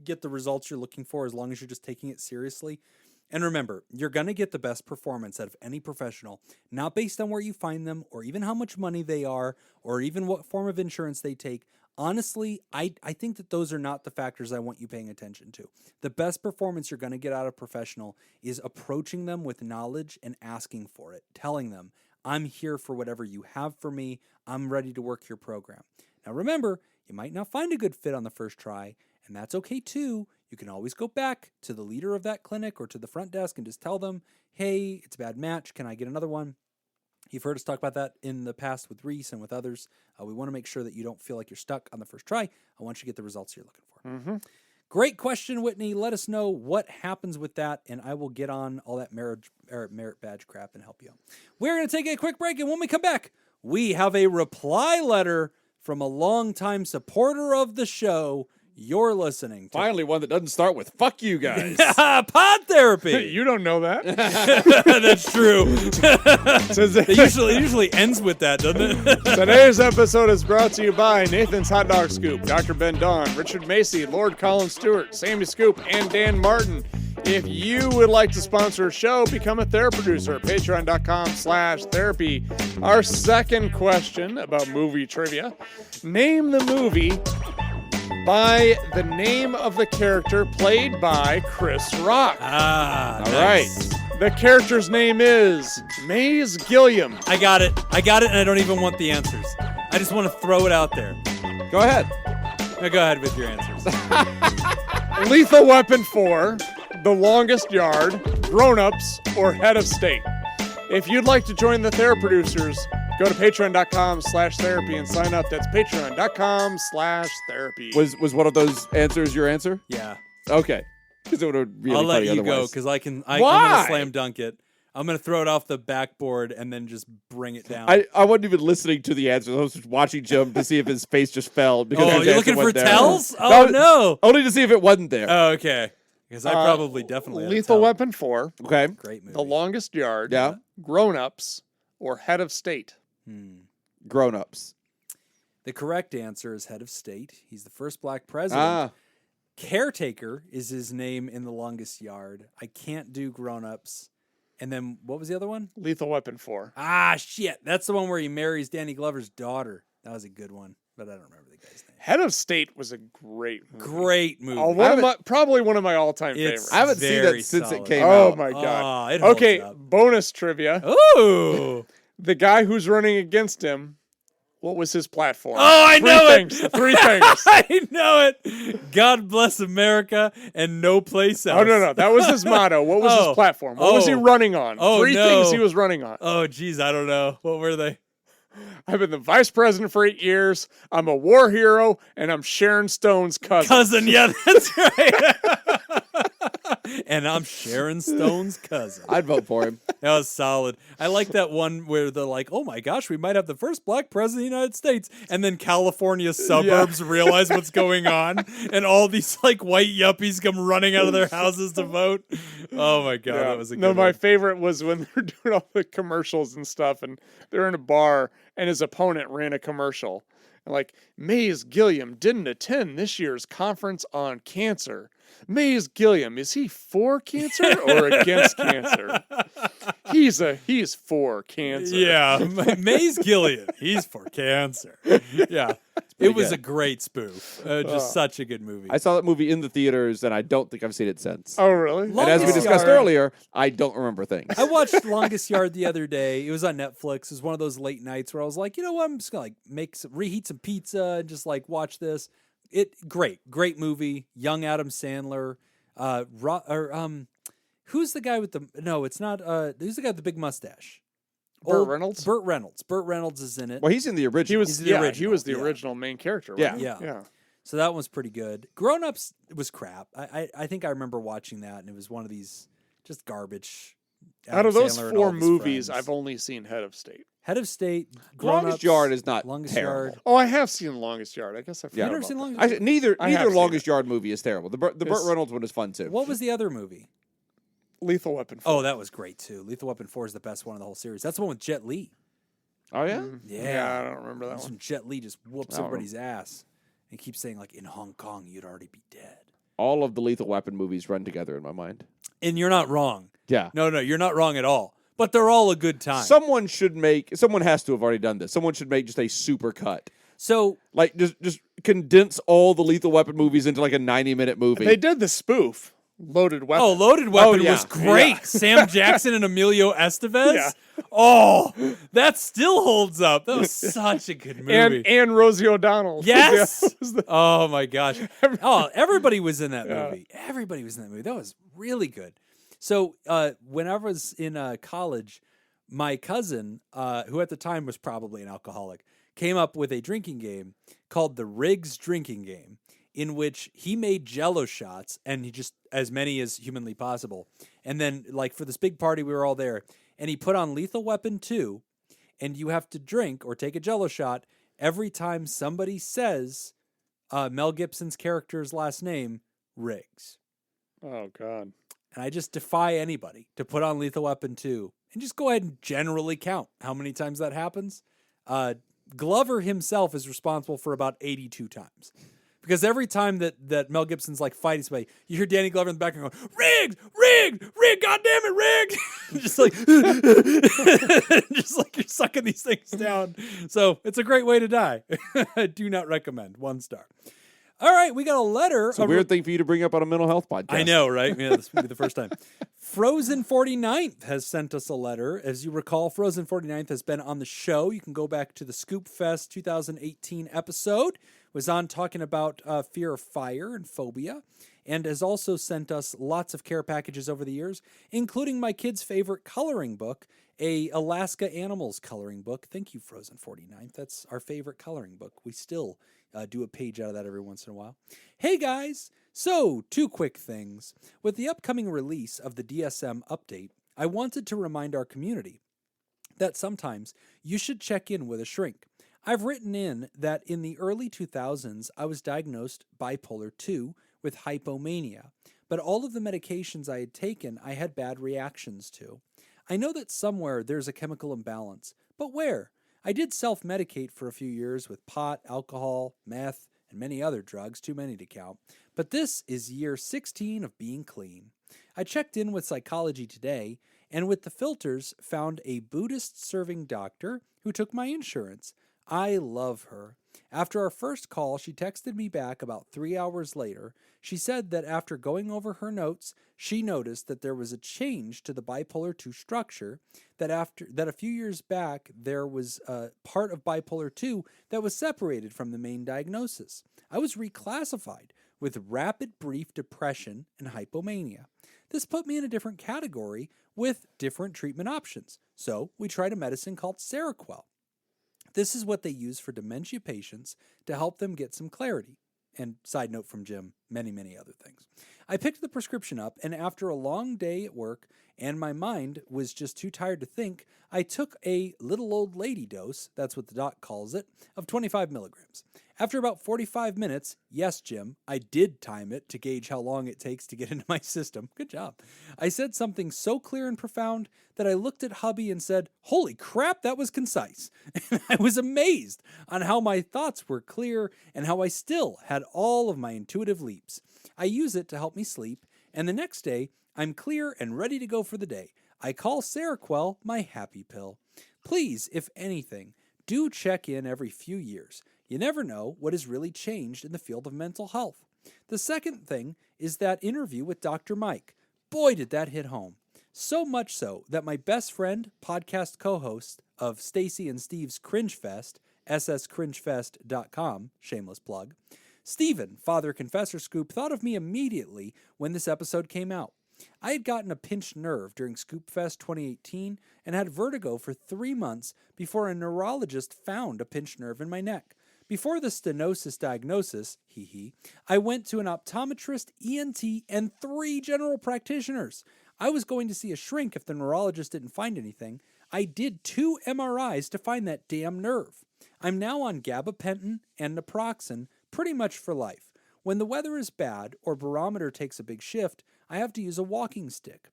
get the results you're looking for as long as you're just taking it seriously. And remember, you're going to get the best performance out of any professional, not based on where you find them or even how much money they are or even what form of insurance they take. Honestly, I think that those are not the factors I want you paying attention to. The best performance you're going to get out of professional is approaching them with knowledge and asking for it, telling them, I'm here for whatever you have for me. I'm ready to work your program. Now remember, you might not find a good fit on the first try, and that's okay too. You can always go back to the leader of that clinic or to the front desk and just tell them, hey, it's a bad match. Can I get another one? You've heard us talk about that in the past with Reese and with others. We want to make sure that you don't feel like you're stuck on the first try. I want you to get the results you're looking for. Mm-hmm. Great question, Whitney. Let us know what happens with that, and I will get on all that merit badge crap and help you out. We're going to take a quick break, and when we come back, we have a reply letter from a longtime supporter of the show you're listening to. Finally, one that doesn't start with "fuck you guys." Pod Therapy. You don't know that. That's true. It usually ends with that, doesn't it? Today's episode is brought to you by Nathan's Hot Dog Scoop, Dr. Ben Don, Richard Macy, Lord Colin Stewart, Sammy Scoop, and Dan Martin. If you would like to sponsor a show, become a therapy producer at patreon.com/therapy. Our second question about movie trivia. Name the movie by the name of the character played by Chris Rock. All nice. right. The character's name is Maze Gilliam. I got it, and I don't even want the answers. I just want to throw it out there. Go ahead. Now go ahead with your answers. Lethal Weapon 4, The Longest Yard, Grown Ups, or Head of State. If you'd like to join the Therapy Producers, go to patreon.com/therapy and sign up. That's patreon.com/therapy. Was one of those answers your answer? Yeah. Okay. Because it would have really I'll let funny you go otherwise. because I'm going Why? to slam dunk it. I'm going to throw it off the backboard and then just bring it down. I wasn't even listening to the answers. I was just watching Jim to see if his face just fell. Because Oh, his you're answer looking for wasn't there. tells? Oh, no. Only to see if it wasn't there. Oh, okay. Because I probably definitely had a Lethal tell. Weapon 4, Okay. Great movie. The Longest Yard, Yeah. Grown Ups, or Head of State. Grown-ups. The correct answer is Head of State. He's the first black president. Caretaker is his name in The Longest Yard. I can't do grown-ups. And then what was the other one? Lethal Weapon 4. Ah, shit. That's the one where he marries Danny Glover's daughter. That was a good one, but I don't remember the guy's name. Head of State was a great movie. Great movie. Probably one of my all-time It's favorites. I haven't seen very that since solid. it came Oh out. my god. it holds Okay, up. bonus trivia. Ooh. The guy who's running against him, what was his platform? Oh, I know it. Three things. I know it. God bless America and no place else. Oh, no. That was his motto. What was his platform? What was he running on? Three things he was running on. Oh, geez, I don't know. What were they? I've been the vice president for 8 years. I'm a war hero, and I'm Sharon Stone's cousin. Yeah, that's right. And I'm Sharon Stone's cousin. I'd vote for him. That was solid. I like that one where they're like, oh my gosh, we might have the first black president of the United States. And then California suburbs realize what's going on. And all these like white yuppies come running out of their houses to vote. Oh my God, that was a good one. My favorite was when they're doing all the commercials and stuff. And they're in a bar, and his opponent ran a commercial. And like, Maze Gilliam didn't attend this year's conference on cancer. Maze Gilliam, is he for cancer or against cancer? He's for cancer. Yeah, Maze Gilliam, he's for cancer. Yeah, it was a great spoof. Just such a good movie. I saw that movie in the theaters, and I don't think I've seen it since. Oh, really? And as we discussed earlier, I don't remember things. I watched Longest Yard the other day. It was on Netflix. It was one of those late nights where I was like, you know what? I'm just gonna reheat some pizza and just like watch this. Great movie. Young Adam Sandler. Who's the guy with the? No, it's not. Who's the guy with the big mustache? Burt Reynolds. Burt Reynolds. Burt Reynolds is in it. Well, he's in the original. He was He's the original, He was the yeah. original main character. Yeah. Wasn't he? Yeah. So that one's pretty good. Grown Ups was crap. I think I remember watching that, and it was one of these just garbage. Out of those Sandler and all four his movies, friends. I've only seen Head of State. Head of State, Grown Longest Ups, Yard is not Longest terrible. Yard. Oh, I have seen Longest Yard. I guess I forgot Yeah. You never about seen that. Longest Yard? Neither have seen Longest Yard movie is terrible. The Burt It's- Reynolds one is fun too. What was the other movie? Lethal Weapon 4. Oh, that was great too. Lethal Weapon 4 is the best one of the whole series. That's the one with Jet Li. Oh yeah. Yeah, I don't remember that That's one. when Jet Li just whoops Oh. everybody's ass and keeps saying like, in Hong Kong, you'd already be dead. All of the Lethal Weapon movies run together in my mind. And you're not wrong. Yeah. No, you're not wrong at all. But they're all a good time. Someone has to have already done this. Someone should make just a super cut. So Like just condense all the Lethal Weapon movies into like a 90-minute movie. They did the spoof, Loaded Weapon. Oh, Loaded Weapon yeah. was great. Yeah. Sam Jackson and Emilio Estevez. Yeah. Oh, that still holds up. That was such a good movie. and Rosie O'Donnell. Yes. Yeah, was the- Oh my gosh. Oh, everybody was in that movie. Everybody was in that movie. That was really good. So when I was in college, my cousin, who at the time was probably an alcoholic, came up with a drinking game called the Riggs Drinking Game, in which he made Jell-O shots, and he just as many as humanly possible. And then, like for this big party, we were all there, and he put on Lethal Weapon 2, and you have to drink or take a Jell-O shot every time somebody says Mel Gibson's character's last name, Riggs. Oh, God. And I just defy anybody to put on Lethal Weapon 2 and just go ahead and generally count how many times that happens. Glover himself is responsible for about 82 times. Because every time that Mel Gibson's like fighting somebody, you hear Danny Glover in the background going, Riggs, God damn it, Riggs. just like you're sucking these things down. So it's a great way to die. I do not recommend. 1 star. All right, we got a letter. It's a weird thing for you to bring up on a mental health podcast. I know, right? Yeah, this will be the first time. Frozen 49th has sent us a letter. As you recall, Frozen 49th has been on the show. You can go back to the Scoop Fest 2018 episode. It was on talking about fear of fire and phobia, and has also sent us lots of care packages over the years, including my kid's favorite coloring book, a Alaska Animals coloring book. Thank you, Frozen 49th. That's our favorite coloring book. We still do a page out of that every once in a while. Hey guys, so 2 quick things. With the upcoming release of the DSM update, I wanted to remind our community that sometimes you should check in with a shrink. I've written in that in the early 2000s, I was diagnosed bipolar 2 with hypomania, but all of the medications I had taken, I had bad reactions to. I know that somewhere there's a chemical imbalance, but where? I did self-medicate for a few years with pot, alcohol, meth, and many other drugs, too many to count. But this is year 16 of being clean. I checked in with Psychology Today, and with the filters, found a Buddhist-serving doctor who took my insurance. I love her. After our first call, she texted me back about 3 hours later. She said that after going over her notes, she noticed that there was a change to the bipolar 2 structure, that a few years back there was a part of bipolar 2 that was separated from the main diagnosis. I was reclassified with rapid brief depression and hypomania. This put me in a different category with different treatment options. So we tried a medicine called Seroquel. This is what they use for dementia patients to help them get some clarity. And side note from Jim, many, many other things. I picked the prescription up, and after a long day at work and my mind was just too tired to think, I took a little old lady dose, that's what the doc calls it, of 25 milligrams. After about 45 minutes, yes, Jim, I did time it to gauge how long it takes to get into my system. Good job. I said something so clear and profound that I looked at hubby and said, holy crap, that was concise. And I was amazed on how my thoughts were clear and how I still had all of my intuitive leaps. I use it to help me sleep, and the next day, I'm clear and ready to go for the day. I call Seroquel my happy pill. Please, if anything, do check in every few years. You never know what has really changed in the field of mental health. The second thing is that interview with Dr. Mike. Boy, did that hit home. So much so that my best friend, podcast co-host of Stacy and Steve's Cringe Fest, sscringefest.com, shameless plug, Steven, Father Confessor Scoop, thought of me immediately when this episode came out. I had gotten a pinched nerve during Scoop Fest 2018 and had vertigo for 3 months before a neurologist found a pinched nerve in my neck. Before the stenosis diagnosis, I went to an optometrist, ENT, and 3 general practitioners. I was going to see a shrink if the neurologist didn't find anything. I did 2 MRIs to find that damn nerve. I'm now on gabapentin and naproxen pretty much for life. When the weather is bad or barometer takes a big shift, I have to use a walking stick.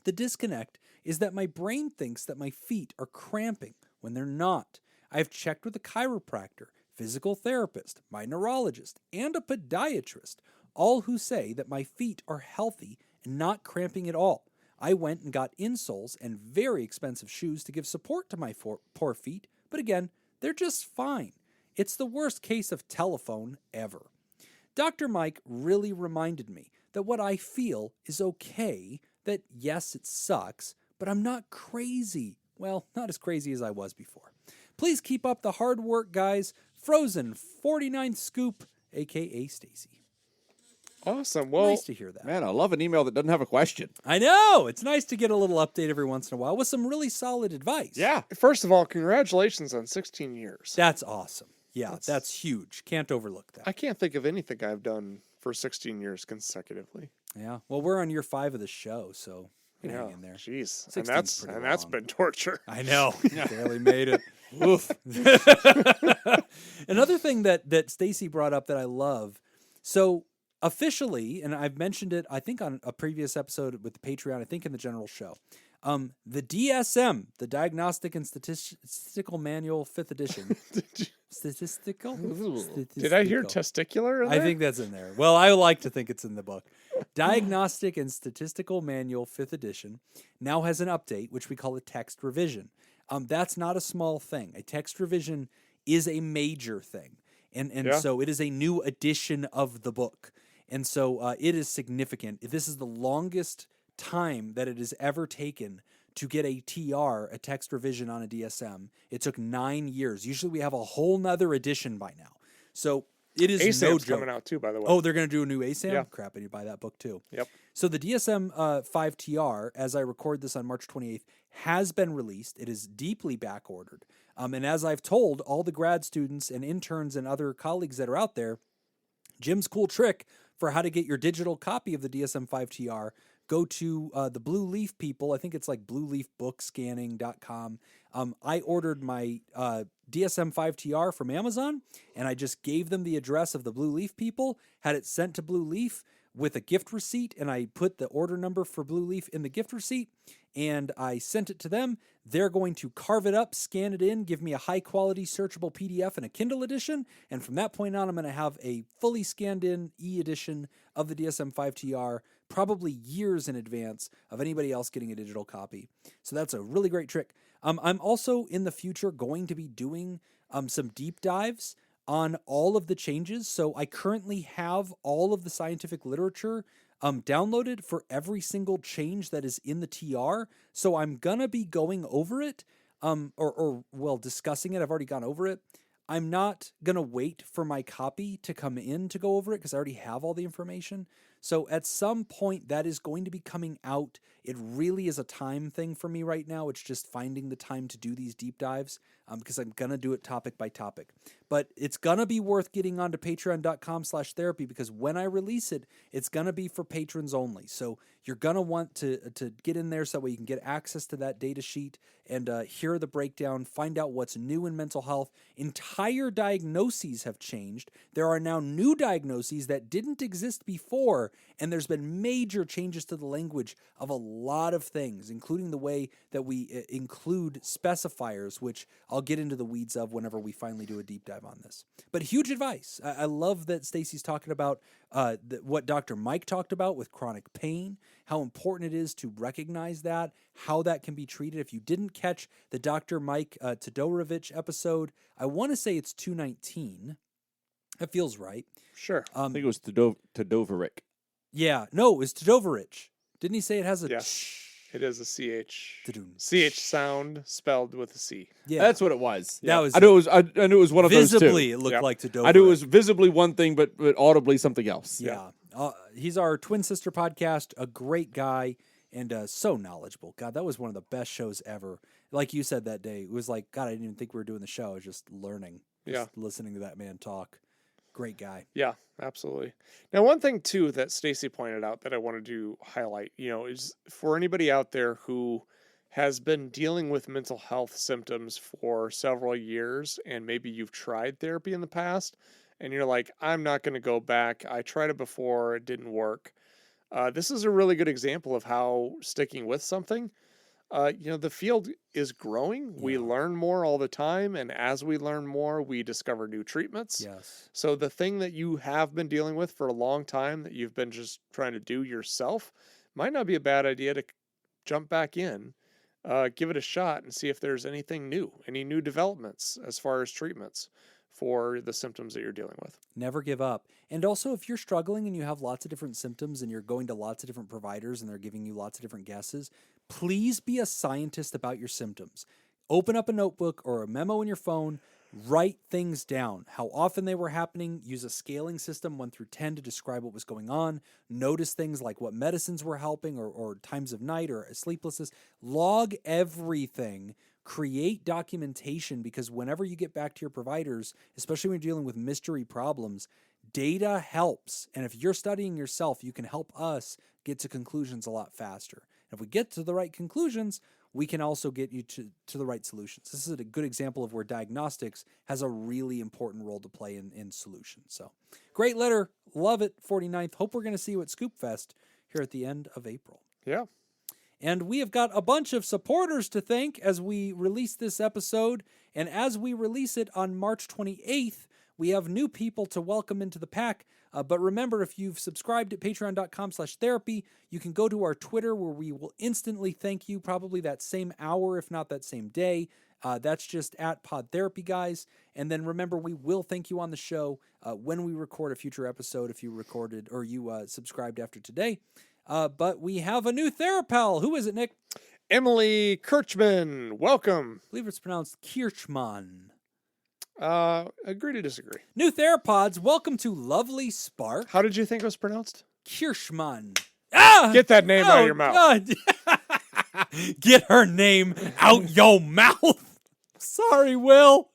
The disconnect is that my brain thinks that my feet are cramping when they're not. I've checked with a chiropractor, physical therapist, my neurologist, and a podiatrist, all who say that my feet are healthy and not cramping at all. I went and got insoles and very expensive shoes to give support to my poor feet, but again, they're just fine. It's the worst case of telephone ever. Dr. Mike really reminded me that what I feel is okay, that yes, it sucks, but I'm not crazy. Well, not as crazy as I was before. Please keep up the hard work, guys. Frozen 49th Scoop, a.k.a. Stacy. Awesome. Well, nice to hear that. Man, I love an email that doesn't have a question. I know. It's nice to get a little update every once in a while with some really solid advice. Yeah. First of all, congratulations on 16 years. That's awesome. Yeah, that's huge. Can't overlook that. I can't think of anything I've done for 16 years consecutively. Yeah. Well, we're on year 5 of the show, so Hang in there. Jeez, 16's pretty that's long. been torture. I know. Barely made it. Oof. Another thing that Stacy brought up that I love. So officially, and I've mentioned it, I think on a previous episode with the Patreon, I think in the general show, the DSM, the Diagnostic and Statistical Manual, 5th edition. Statistical? Did I hear testicular in I there? think that's in there. Well, I like to think it's in the book. Diagnostic and Statistical Manual, 5th edition, now has an update, which we call a text revision. That's not a small thing. A text revision is a major thing. And so it is a new edition of the book. And so it is significant. This is the longest time that it has ever taken to get a TR, a text revision on a DSM. It took 9 years. Usually we have a whole nother edition by now. So it is ASAM's no joke. coming out too, by the way. Oh, they're going to do a new ASAM? Yeah. Crap, I need to buy that book too. Yep. So the DSM 5TR, as I record this on March 28th, has been released. It is deeply back-ordered. And as I've told all the grad students and interns and other colleagues that are out there, Jim's cool trick for how to get your digital copy of the DSM 5TR, go to the Blue Leaf people. I think it's like blueleafbookscanning.com. I ordered my DSM 5TR from Amazon, and I just gave them the address of the Blue Leaf people, had it sent to Blue Leaf with a gift receipt, and I put the order number for Blue Leaf in the gift receipt, and I sent it to them. They're going to carve it up, scan it in, give me a high-quality searchable PDF and a Kindle edition, and from that point on, I'm going to have a fully scanned-in e-edition of the DSM 5TR, probably years in advance of anybody else getting a digital copy. So that's a really great trick. I'm also, in the future, going to be doing some deep dives on all of the changes. So I currently have all of the scientific literature downloaded for every single change that is in the TR. So I'm going to be going over it, or discussing it. I've already gone over it. I'm not going to wait for my copy to come in to go over it because I already have all the information. So at some point that is going to be coming out. It really is a time thing for me right now. It's just finding the time to do these deep dives because I'm going to do it topic by topic. But it's going to be worth getting onto patreon.com/therapy because when I release it, it's going to be for patrons only. So you're going to want to get in there so that way you can get access to that data sheet and hear the breakdown, find out what's new in mental health. Entire diagnoses have changed. There are now new diagnoses that didn't exist before, and there's been major changes to the language of a lot of things, including the way that we include specifiers, which I'll get into the weeds of whenever we finally do a deep dive on this. But huge advice. I love that Stacy's talking about what Dr. Mike talked about with chronic pain, how important it is to recognize that, how that can be treated. If you didn't catch the Dr. Mike Todorovich episode, I want to say it's 219. That feels right. Sure. I think it was Todoveric. Yeah. No, it was Todorovich. Didn't he say it has a Yes. It is a CH. Ta-doom. CH sound spelled with a C. Yeah. That's what it was. That was I knew it was. I knew it was one of those two. visibly it looked Yep. like Todorovich. I knew it was visibly one thing, but audibly something else. Yeah. He's our twin sister podcast, a great guy and so knowledgeable. God, that was one of the best shows ever. Like you said that day, it was like, God, I didn't even think we were doing the show. I was just learning, listening to that man talk. Great guy. Yeah, absolutely. Now, one thing too that Stacy pointed out that I wanted to highlight, is for anybody out there who has been dealing with mental health symptoms for several years, and maybe you've tried therapy in the past, and you're like, I'm not going to go back. I tried it before, it didn't work. This is a really good example of how sticking with something. The field is growing. We learn more all the time. And as we learn more, we discover new treatments. Yes. So the thing that you have been dealing with for a long time that you've been just trying to do yourself might not be a bad idea to jump back in, give it a shot and see if there's anything new, any new developments as far as treatments for the symptoms that you're dealing with. Never give up. And also, if you're struggling and you have lots of different symptoms and you're going to lots of different providers and they're giving you lots of different guesses, please be a scientist about your symptoms. Open up a notebook or a memo in your phone, write things down, how often they were happening, use a scaling system 1 through 10 to describe what was going on, notice things like what medicines were helping or times of night or sleeplessness, log everything. Create documentation because whenever you get back to your providers, especially when you're dealing with mystery problems, data helps. And if you're studying yourself, you can help us get to conclusions a lot faster. And if we get to the right conclusions, we can also get you to the right solutions. This is a good example of where diagnostics has a really important role to play in solutions. So great letter. Love it, 49th. Hope we're going to see you at ScoopFest here at the end of April. Yeah. And we have got a bunch of supporters to thank as we release this episode. And as we release it on March 28th, we have new people to welcome into the pack. But remember, if you've subscribed at patreon.com/therapy, you can go to our Twitter where we will instantly thank you probably that same hour, if not that same day. That's just at PodTherapyGuys. And then remember, we will thank you on the show when we record a future episode if you recorded or you subscribed after today. But we have a new Therapal. Who is it, Nick? Emily Kirchman. Welcome. I believe it's pronounced Kirchmann. Agree to disagree. New Theropods, welcome to lovely Spark. How did you think it was pronounced? Kirschmann. Ah! Get that name out of your mouth. God. Get her name out your mouth. Sorry, Will.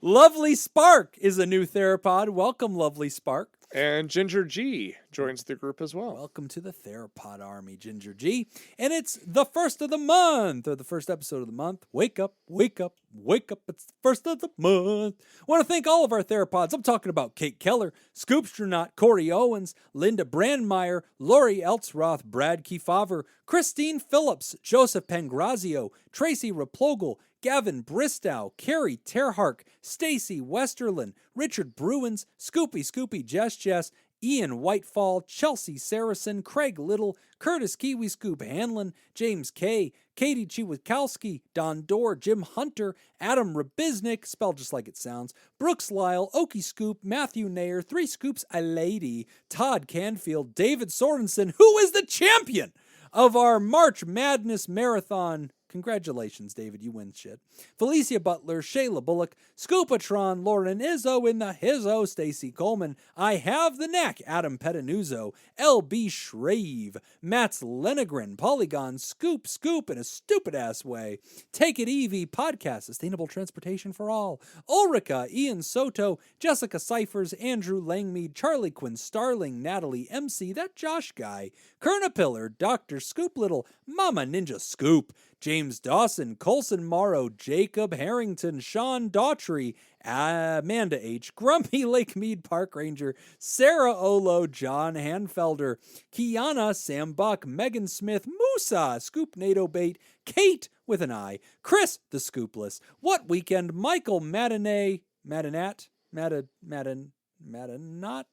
Lovely Spark is a new Theropod. Welcome, Lovely Spark. And Ginger G joins the group as well. Welcome to the Theropod Army, Ginger G. And it's the first of the month, or the first episode of the month. Wake up, wake up, wake up. It's the first of the month. I want to thank all of our Theropods. I'm talking about Kate Keller, Scoopstronaut, Corey Owens, Linda Brandmeier, Lori Eltzroth, Brad Kiefaver, Christine Phillips, Joseph Pangrazio, Tracy Raplogel, Gavin Bristow, Carrie Terhark, Stacy Westerlin, Richard Bruins, Scoopy Jess, Ian Whitefall, Chelsea Saracen, Craig Little, Curtis Kiwi Scoop Hanlon, James K., Katie Chiwikowski, Don Dorr, Jim Hunter, Adam Rabiznik, spelled just like it sounds, Brooks Lyle, Okie Scoop, Matthew Nair, Three Scoops a Lady, Todd Canfield, David Sorensen, who is the champion of our March Madness Marathon. Congratulations, David, you win shit. Felicia Butler, Shayla Bullock, Scoopatron, Lauren Izzo in the Hizzo, Stacy Coleman, I Have the Knack, Adam Petanuzzo, LB Shrave, Mats Lenegren, Polygon, Scoop in a stupid-ass way, Take It Evie, Podcast, Sustainable Transportation for All, Ulrika, Ian Soto, Jessica Cyphers, Andrew Langmead, Charlie Quinn Starling, Natalie MC, that Josh guy, Kerna Pillar, Dr. Scoop Little, Mama Ninja Scoop, James Dawson, Colson Morrow, Jacob Harrington, Sean Daughtry, Amanda H., Grumpy Lakemead Park Ranger, Sarah Olo, John Hanfelder, Kiana, Sam Buck, Megan Smith, Musa, Scoop NATO Bait, Kate with an I, Chris the Scoopless, What Weekend, Michael Matinat,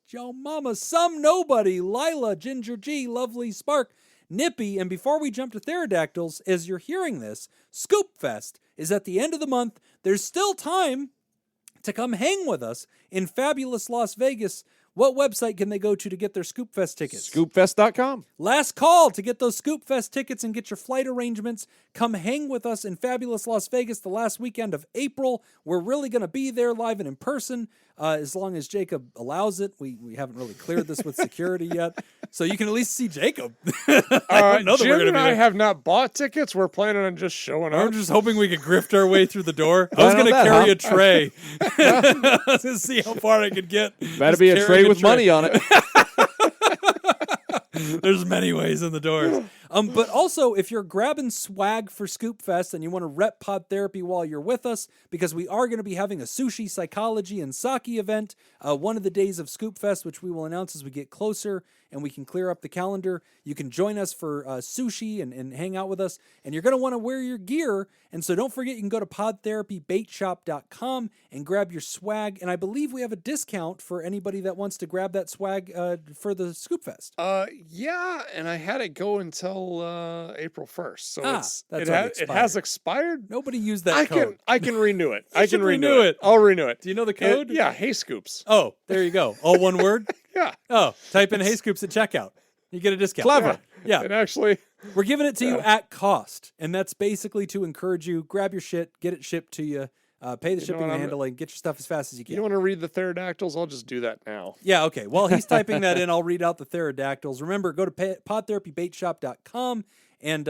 Yo Mama, Some Nobody, Lila, Ginger G, Lovely Spark, Nippy, and before we jump to Pterodactyls, as you're hearing this, Scoop Fest is at the end of the month. There's still time to come hang with us in fabulous Las Vegas. What website can they go to get their Scoop Fest tickets? Scoopfest.com. Last call to get those Scoop Fest tickets and get your flight arrangements. Come hang with us in fabulous Las Vegas the last weekend of April. We're really going to be there live and in person as long as Jacob allows it. We haven't really cleared this with security yet, so you can at least see Jacob. I don't know that Jim we're going to and be I there. have not bought tickets. We're planning on just showing up. I'm just hoping we could grift our way through the door. I was going to carry a tray. I was going to see how far I could get. Better Just be a carrying tray with money on it. There's many ways in the doors. But also, if you're grabbing swag for Scoop Fest and you want to rep Pod Therapy while you're with us, because we are going to be having a sushi, psychology, and sake event one of the days of Scoop Fest, which we will announce as we get closer and we can clear up the calendar. You can join us for sushi and hang out with us, and you're going to want to wear your gear. And so don't forget, you can go to podtherapybaitshop.com and grab your swag. And I believe we have a discount for anybody that wants to grab that swag for the Scoop Fest. Yeah, and I had it go until April 1st, so it has expired. Nobody used that code. I can renew it. I can renew it. it. I'll renew it. Do you know the code? Yeah, Hey Scoops. Oh, there you go. All one word? Yeah. Oh, type in Hey Scoops at checkout. You get a discount. Clever. Yeah. And actually, we're giving it to you at cost, and that's basically to encourage you, grab your shit, get it shipped to you, pay the shipping and handling, get your stuff as fast as you can. You want to read the pterodactyls? I'll just do that now. Yeah, okay. While he's typing that in, I'll read out the pterodactyls. Remember, go to podtherapybaitshop.com and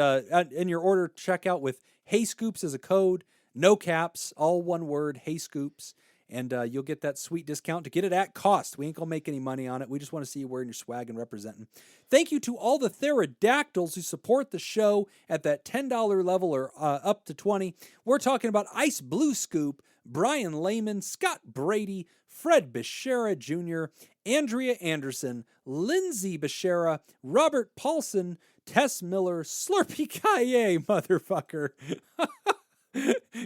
in your order, check out with Hey Scoops as a code, no caps, all one word, Hey Scoops. and you'll get that sweet discount to get it at cost. We ain't going to make any money on it. We just want to see you wearing your swag and representing. Thank you to all the pterodactyls who support the show at that $10 level or up to $20. We're talking about Ice Blue Scoop, Brian Lehman, Scott Brady, Fred Beshara Jr., Andrea Anderson, Lindsay Beshara, Robert Paulson, Tess Miller, Slurpee Kaye, motherfucker.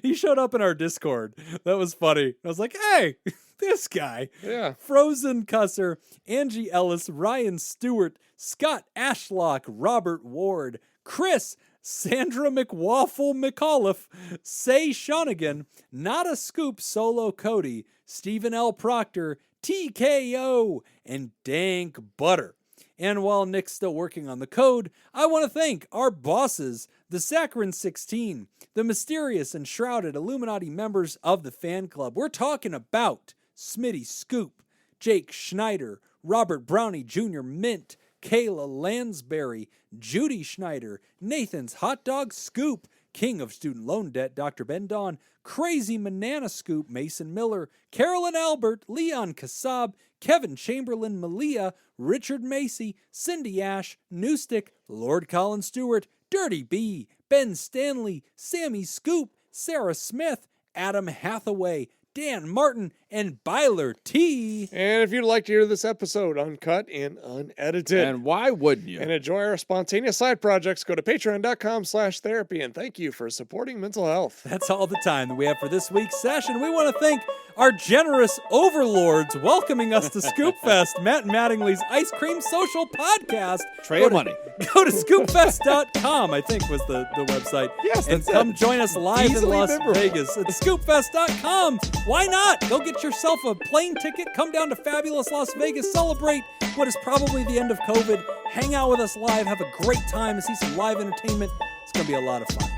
He showed up in our Discord. That was funny. I was like, hey, this guy. Yeah. Frozen Cusser, Angie Ellis, Ryan Stewart, Scott Ashlock, Robert Ward, Chris, Sandra McWaffle McAuliffe, Say Shonigan, Not a Scoop Solo Cody, Stephen L. Proctor, TKO, and Dank Butter. And while Nick's still working on the code, I want to thank our bosses, the Saccharin 16, the mysterious and shrouded Illuminati members of the fan club. We're talking about Smitty Scoop, Jake Schneider, Robert Brownie Jr. Mint, Kayla Lansbury, Judy Schneider, Nathan's Hot Dog Scoop, King of Student Loan Debt, Dr. Ben Don, Crazy Banana Scoop, Mason Miller, Carolyn Albert, Leon Kassab, Kevin Chamberlain, Malia, Richard Macy, Cindy Ash, Newstick, Lord Colin Stewart, Dirty B, Ben Stanley, Sammy Scoop, Sarah Smith, Adam Hathaway, Dan Martin, and Byler T. And if you'd like to hear this episode uncut and unedited, And why wouldn't you? and enjoy our spontaneous side projects, go to patreon.com/therapy. And thank you for supporting mental health. That's all the time that we have for this week's session. We want to thank our generous overlords welcoming us to Scoopfest, Matt Mattingly's Ice Cream Social Podcast. Tray of money. Go to scoopfest.com, I think was the website. Yes, and that's come it. join us live Easily in Las memorable. Vegas at scoopfest.com. Why not? Go get yourself a plane ticket, come down to fabulous Las Vegas, celebrate what is probably the end of COVID, hang out with us live, have a great time, and see some live entertainment. It's going to be a lot of fun.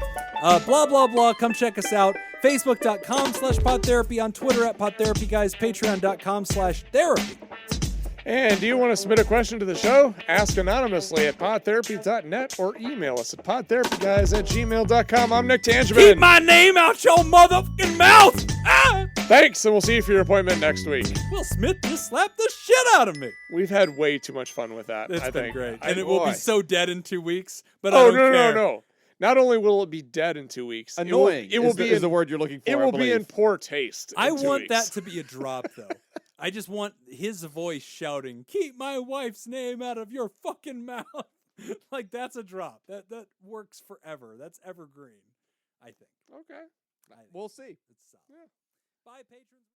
Blah, blah, blah. Come check us out. Facebook.com/PodTherapy, on Twitter at PodTherapyGuys, Patreon.com/therapy. And do you want to submit a question to the show? Ask anonymously at podtherapy.net or email us at podtherapyguys@gmail.com. I'm Nick Tangeman. Keep my name out your motherfucking mouth! Ah! Thanks, and we'll see you for your appointment next week. Will Smith just slapped the shit out of me. We've had way too much fun with that. It's I been think. great. I- And it will boy. be so dead in 2 weeks, but I Oh, don't care. no. Not only will it be dead in 2 weeks, Annoying. It will be is the word you're looking for. It will I be in believe. poor taste. I in 2 want weeks. that to be a drop, though. I just want his voice shouting, "Keep my wife's name out of your fucking mouth." Like, that's a drop. That works forever. That's evergreen, I think. Okay. We'll see. It's solid. Bye, patrons.